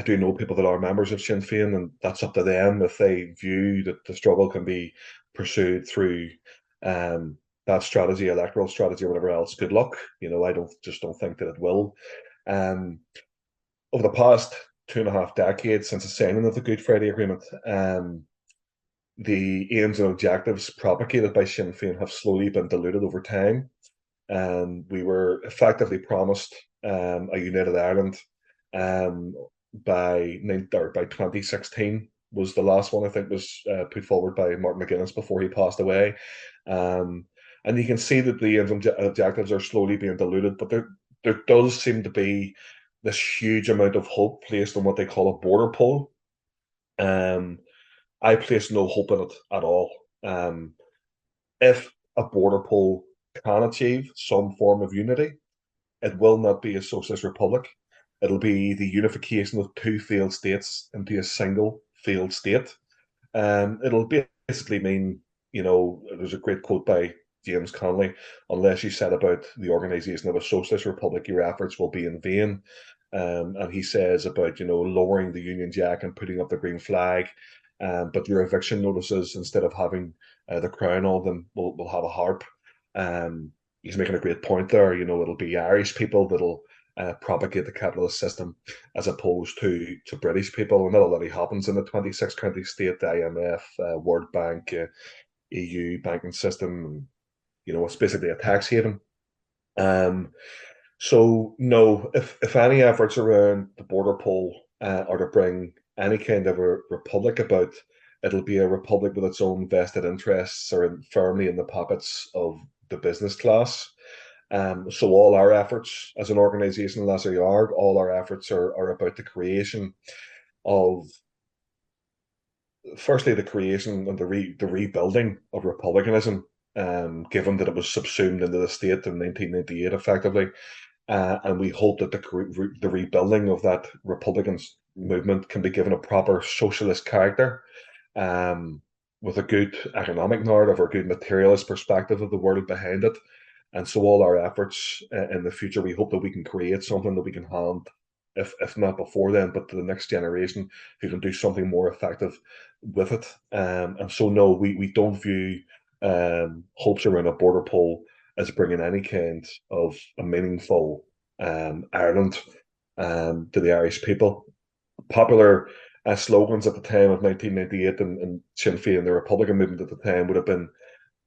do know people that are members of Sinn Féin, and that's up to them if they view that the struggle can be pursued through that strategy, electoral strategy, or whatever else. Good luck. I don't think that it will. Over the past 2.5 decades since the signing of the Good Friday Agreement, the aims and objectives propagated by Sinn Féin have slowly been diluted over time. We were effectively promised a united Ireland um, by 2016 was the last one I think was put forward by Martin McGuinness before he passed away. Um, and you can see that the objectives are slowly being diluted, but there does seem to be this huge amount of hope placed on what they call a border poll. Um, I place no hope in it at all. If a border poll can achieve some form of unity, it will not be a socialist republic. It'll be the unification of two failed states into a single failed state. It'll basically mean, there's a great quote by James Connolly: unless you set about the organization of a socialist republic, your efforts will be in vain. And he says about, lowering the Union Jack and putting up the green flag, but your eviction notices, instead of having the crown on them, will have a harp. He's making a great point there. It'll be Irish people that'll propagate the capitalist system, as opposed to British people. And that already happens in the 26 country state, the IMF, World Bank, EU banking system. It's basically a tax haven. So no, if any efforts around the border poll are to bring any kind of a republic about, it'll be a republic with its own vested interests or firmly in the pockets of the business class. So all our efforts as an organization, Lesser Yard, all our efforts are about the creation of, firstly, the creation and the rebuilding of republicanism, given that it was subsumed into the state in 1998 effectively. And we hope that the rebuilding of that Republican movement can be given a proper socialist character, with a good economic narrative or good materialist perspective of the world behind it. And so all our efforts in the future, we hope that we can create something that we can hand, if not before then, but to the next generation who can do something more effective with it. And so no, we don't view hopes around a border poll as bringing any kind of a meaningful Ireland to the Irish people. Popular slogans at the time of 1998 and Sinn Féin, the Republican movement at the time, would have been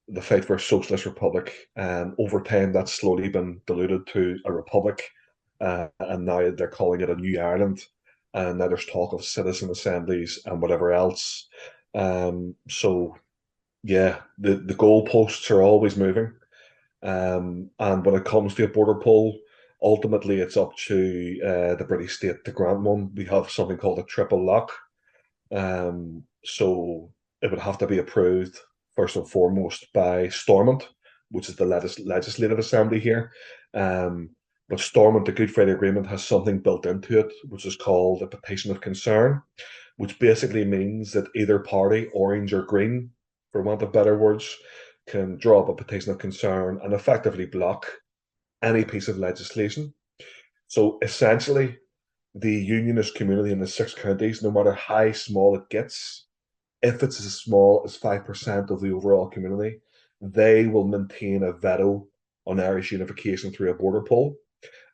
the fight for a socialist republic. Over time, that's slowly been diluted to a republic, and now they're calling it a new Ireland. And now there's talk of citizen assemblies and whatever else. So yeah, the goalposts are always moving. And when it comes to a border poll, ultimately it's up to the British state to grant one. We have something called a triple lock. So it would have to be approved first and foremost by Stormont, which is the legislative assembly here. But Stormont, the Good Friday Agreement, has something built into it, which is called a petition of concern, which basically means that either party, orange or green, for want of better words, can draw up a petition of concern and effectively block any piece of legislation. So essentially, the unionist community in the 6 counties, no matter how small it gets, if it's as small as 5% of the overall community, they will maintain a veto on Irish unification through a border poll.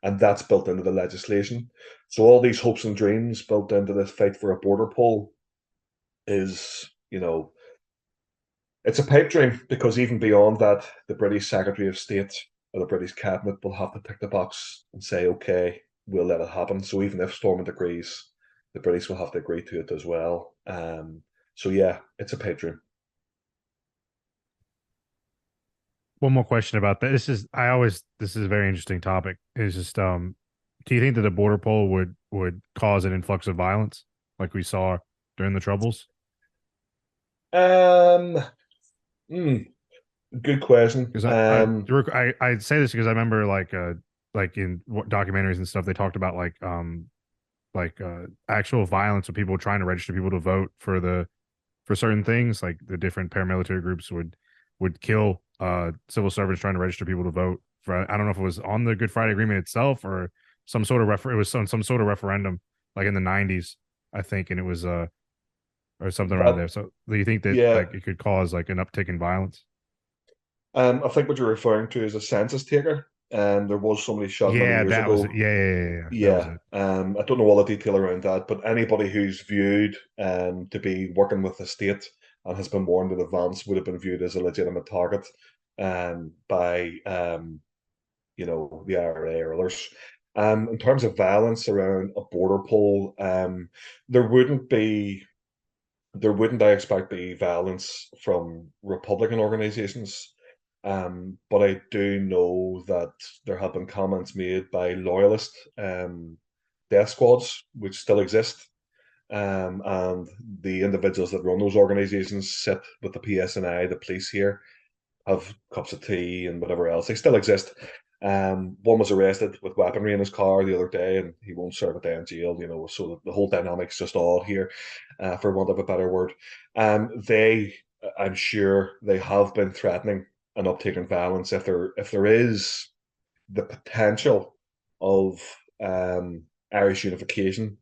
And that's built into the legislation. So all these hopes and dreams built into this fight for a border poll is, it's a pipe dream, because even beyond that, the British Secretary of State or the British Cabinet will have to tick the box and say, okay, we'll let it happen. So even if Stormont agrees, the British will have to agree to it as well. So yeah, it's a pipe dream. One more question about that. This is a very interesting topic. Is just do you think that a border poll would cause an influx of violence like we saw during the Troubles? Good question. Because I say this because I remember like in documentaries and stuff, they talked about actual violence of people trying to register people to vote for certain things. Like the different paramilitary groups would kill civil servants trying to register people to vote for. I don't know if it was on the Good Friday Agreement itself or some sort of it was some sort of referendum like in the 90s, I think, and it was or something around there. So do you think that like it could cause like an uptick in violence? I think what you're referring to is a census taker. There was somebody shot many years ago. Was it. Yeah. I don't know all the detail around that, but anybody who's viewed to be working with the state and has been warned in advance would have been viewed as a legitimate target by the IRA or others. In terms of violence around a border poll, there wouldn't be there wouldn't, I expect, be violence from Republican organizations. But I do know that there have been comments made by loyalist death squads, which still exist. And the individuals that run those organizations sit with the PSNI, the police here, have cups of tea and whatever else. They still exist. One was arrested with weaponry in his car the other day, and he won't serve a day in jail. So the whole dynamic's just all here, for want of a better word. I'm sure, they have been threatening an uptick in violence if there is the potential of Irish unification.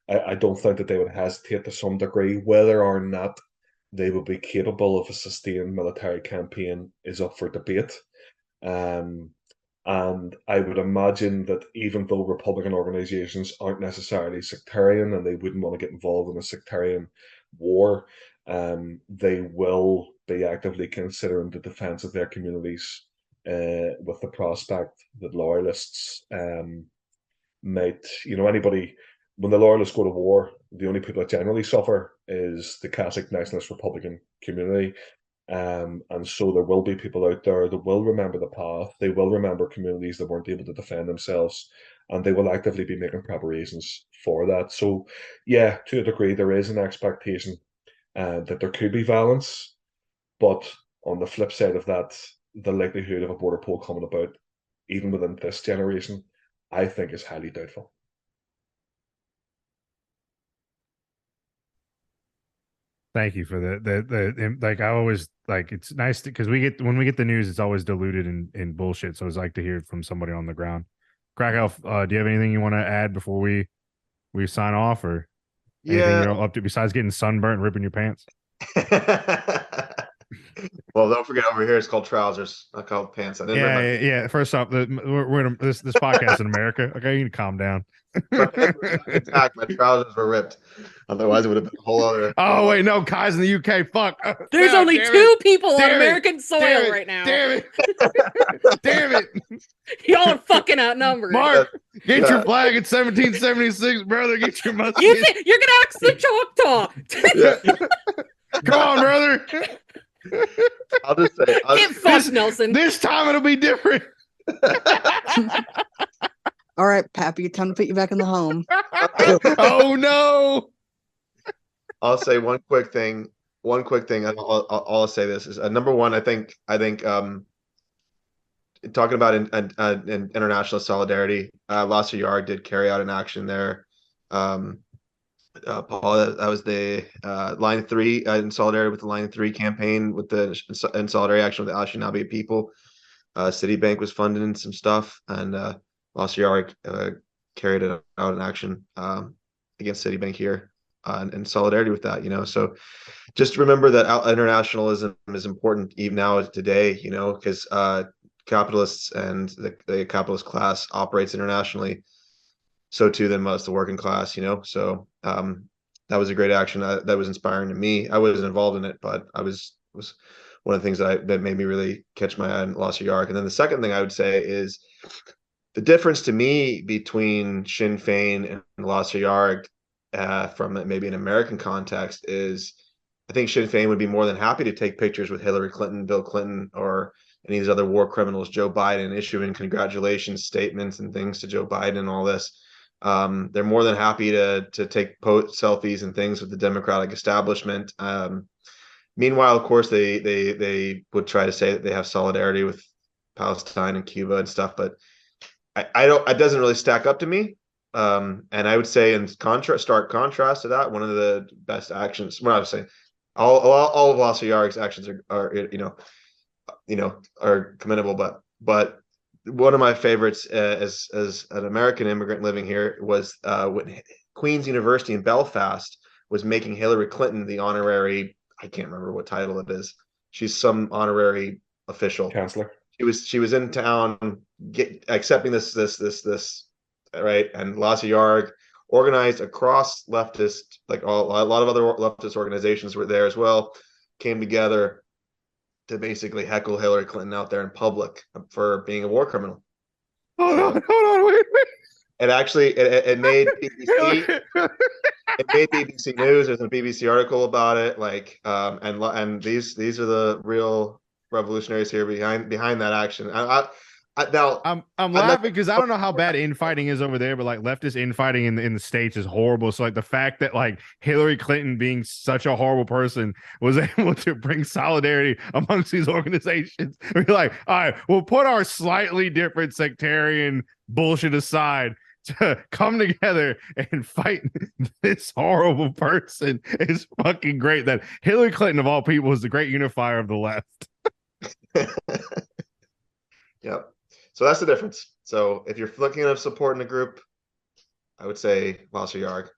I don't think that they would hesitate to some degree. Whether or not they would be capable of a sustained military campaign is up for debate. And I would imagine that even though Republican organizations aren't necessarily sectarian and they wouldn't want to get involved in a sectarian war, they will be actively considering the defense of their communities, with the prospect that loyalists might, anybody, when the loyalists go to war, the only people that generally suffer is the Catholic nationalist Republican community. And so there will be people out there that will remember the path. They will remember communities that weren't able to defend themselves, and they will actively be making preparations for that. So, yeah, to a degree, there is an expectation that there could be violence, but on the flip side of that, the likelihood of a border poll coming about, even within this generation, I think is highly doubtful. Thank you for the like. I always like, it's nice because when we get the news, it's always diluted in bullshit. So it's like to hear it from somebody on the ground. Craicelf, do you have anything you want to add before we sign off, or anything you're up to besides getting sunburnt and ripping your pants? Well, don't forget, over here it's called trousers, not called pants. I didn't rip my Yeah. First off, we're in this podcast in America. Okay, you can calm down. attack. My trousers were ripped. Otherwise, it would have been a whole other. Oh wait, no, Kai's in the UK. Fuck. There's No, only damn two it. people on Damn it. American soil Damn it. right now. Damn it. Damn it. Y'all are fucking outnumbered. Mark, get your flag at 1776, brother. Get your musket. You're gonna ask the Choctaw. Come on, brother. I'll just say, Get fucked, Nelson. This time it'll be different. All right, Pappy, time to put you back in the home. Oh no. I'll say one quick thing. And I'll say this is number one. I think talking about in international solidarity, Lassa Yard did carry out an action there. Paul, that was the Line 3 in solidarity with the Line 3 campaign, with the in solidarity action with the Anishinaabe people. Citibank was funding some stuff, and Lassa Yard carried out an action against Citibank here in solidarity with that. So just remember that internationalism is important even now today. Because capitalists and the capitalist class operates internationally. So too then must the working class. So that was a great action that was inspiring to me. I wasn't involved in it, but I was one of the things that made me really catch my eye in Lassa Yard. And then the second thing I would say is the difference to me between Sinn Féin and Lassa Yard, from maybe an American context, is I think Sinn Féin would be more than happy to take pictures with Hillary Clinton, Bill Clinton, or any of these other war criminals, Joe Biden, issuing congratulations statements and things to Joe Biden and all this. They're more than happy to take selfies and things with the Democratic establishment. Meanwhile, of course, they would try to say that they have solidarity with Palestine and Cuba and stuff, but I don't. It doesn't really stack up to me. And I would say, in stark contrast to that, one of the best actions. What I would say, all of Lassa Yard's actions are commendable, but one of my favorites as an American immigrant living here was when Queen's University in Belfast was making Hillary Clinton the honorary, I can't remember what title it is. She's some honorary official. Chancellor. She was in town accepting this right, and Lassa Yard organized across leftist, like a lot of other leftist organizations were there as well, came together to basically heckle Hillary Clinton out there in public for being a war criminal. hold on, wait. It actually it made BBC. It made BBC News. There's a BBC article about it. Like, and these are the real revolutionaries here behind that action. Now I'm not- laughing because I don't know how bad infighting is over there, but like leftist infighting in the States is horrible. So like the fact that like Hillary Clinton being such a horrible person was able to bring solidarity amongst these organizations. We're like, all right, we'll put our slightly different sectarian bullshit aside to come together and fight this horrible person is fucking great. That Hillary Clinton of all people is the great unifier of the left. Yep. So that's the difference. So if you're looking at supporting a group, I would say Wasser Yarg.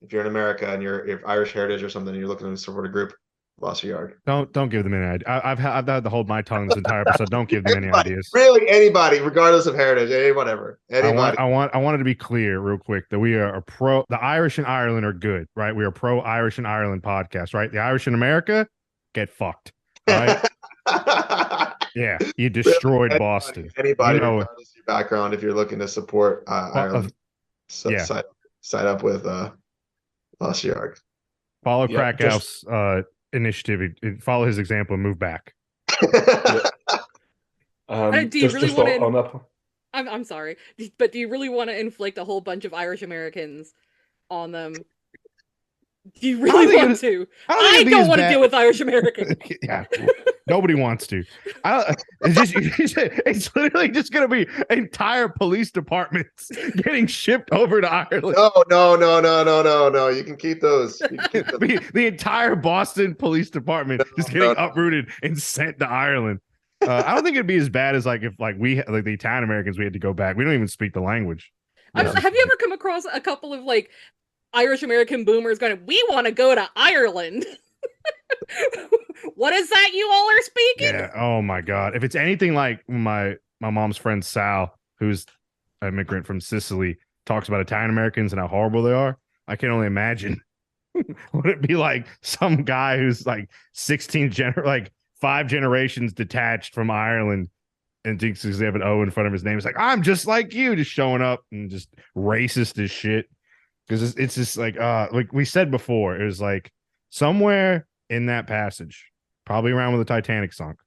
If you're in America and you're Irish heritage or something, and you're looking to support a group, Wasser Yarg. Don't give them any idea. I've had to hold my tongue this entire episode. Don't give them any ideas. Really, anybody, regardless of heritage, whatever. Anybody. I wanted to be clear real quick that we are the Irish in Ireland are good, right? We are pro Irish in Ireland podcast, right? The Irish in America get fucked. All right. Yeah, you destroyed Boston. Anybody, regardless of your background, if you're looking to support Ireland, yeah. Sign up with Wasser Yarg. Follow Craicelf's initiative. Follow his example and move back. Do you really want to? I'm sorry, but do you really want to inflict a whole bunch of Irish Americans on them? Do you really want to? I don't want to deal with Irish Americans. Yeah, nobody wants to. It's literally just going to be entire police departments getting shipped over to Ireland. No. You can keep those. The entire Boston police department just getting uprooted and sent to Ireland. I don't think it'd be as bad as if the Italian Americans we had to go back. We don't even speak the language. Have you ever come across a couple of Irish American boomers going, we want to go to Ireland? What is that you all are speaking? Yeah. Oh my God. If it's anything like my mom's friend Sal, who's an immigrant from Sicily, talks about Italian Americans and how horrible they are, I can only imagine. Would it be like some guy who's 5 generations detached from Ireland and thinks they have an O in front of his name? It's like, I'm just like you, just showing up and just racist as shit. Because it's just like we said before, it was like somewhere in that passage, probably around when the Titanic sunk,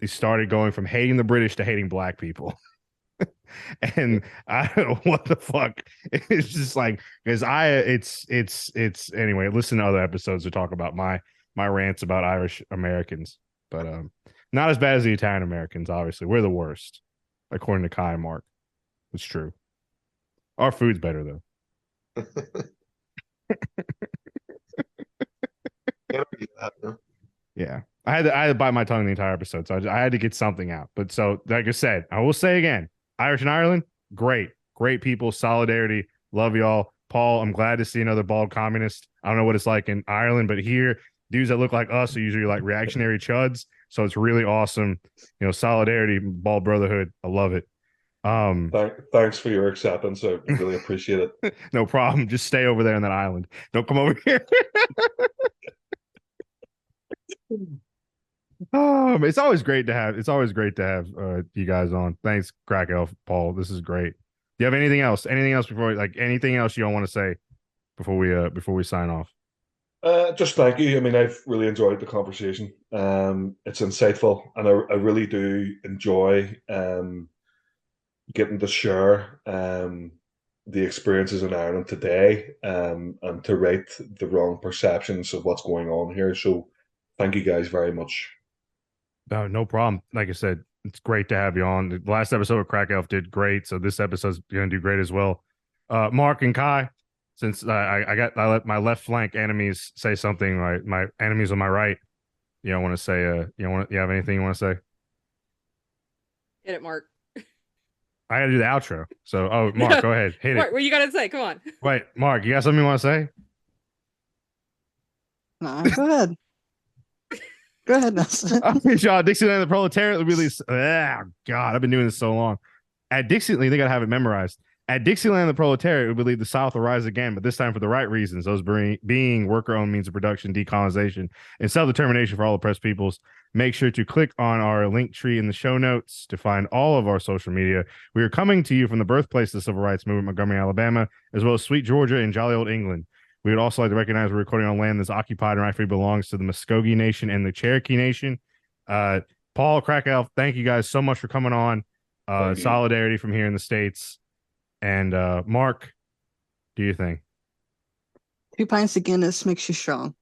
they started going from hating the British to hating black people. And I don't know what the fuck. It's just because it's anyway, listen to other episodes to talk about my rants about Irish Americans. But not as bad as the Italian Americans, obviously. We're the worst, according to Kai and Mark. It's true. Our food's better though. Yeah, I had to bite my tongue the entire episode, so I had to get something out. But so, like I said, I will say again, Irish and Ireland, great people, solidarity, love y'all. Paul, I'm glad to see another bald communist. I don't know what it's like in Ireland, but here, dudes that look like us are usually reactionary chuds, so it's really awesome. Solidarity, bald brotherhood, I love it. Thanks for your acceptance. I really appreciate it. No problem. Just stay over there on that island. Don't come over here. It's always great to have you guys on. Thanks, Craicelf, Paul. This is great. Do you have anything else? Anything else anything else you don't want to say before we sign off? Just thank you. I mean, I've really enjoyed the conversation. It's insightful, and I really do enjoy getting to share the experiences in Ireland today, and to right the wrong perceptions of what's going on here. So thank you guys very much. No problem. Like I said, it's great to have you on. The last episode with Craicelf did great, so this episode's going to do great as well. Mark and Kai, since I let my left flank enemies say something, my enemies on my right, you don't want to say, you have anything you want to say? Hit it, Mark. I gotta do the outro. So, Mark, go ahead. Hit Mark, it. what you gotta say? Come on. Wait, Mark, you got something you want to say? No, go ahead. Go ahead, Nelson. Dixieland, the proletariat release. God, I've been doing this so long. At Dixieland, they gotta have it memorized. At Dixieland, the proletariat, we believe the South will rise again, but this time for the right reasons, those being worker-owned means of production, decolonization, and self-determination for all oppressed peoples. Make sure to click on our link tree in the show notes to find all of our social media. We are coming to you from the birthplace of the civil rights movement, Montgomery, Alabama, as well as sweet Georgia and jolly old England. We would also like to recognize we're recording on land that's occupied and rightfully belongs to the Muskogee Nation and the Cherokee Nation. Paul, Craicelf, thank you guys so much for coming on. Solidarity from here in the States. And Mark, do you think? 2 pints of Guinness makes you strong.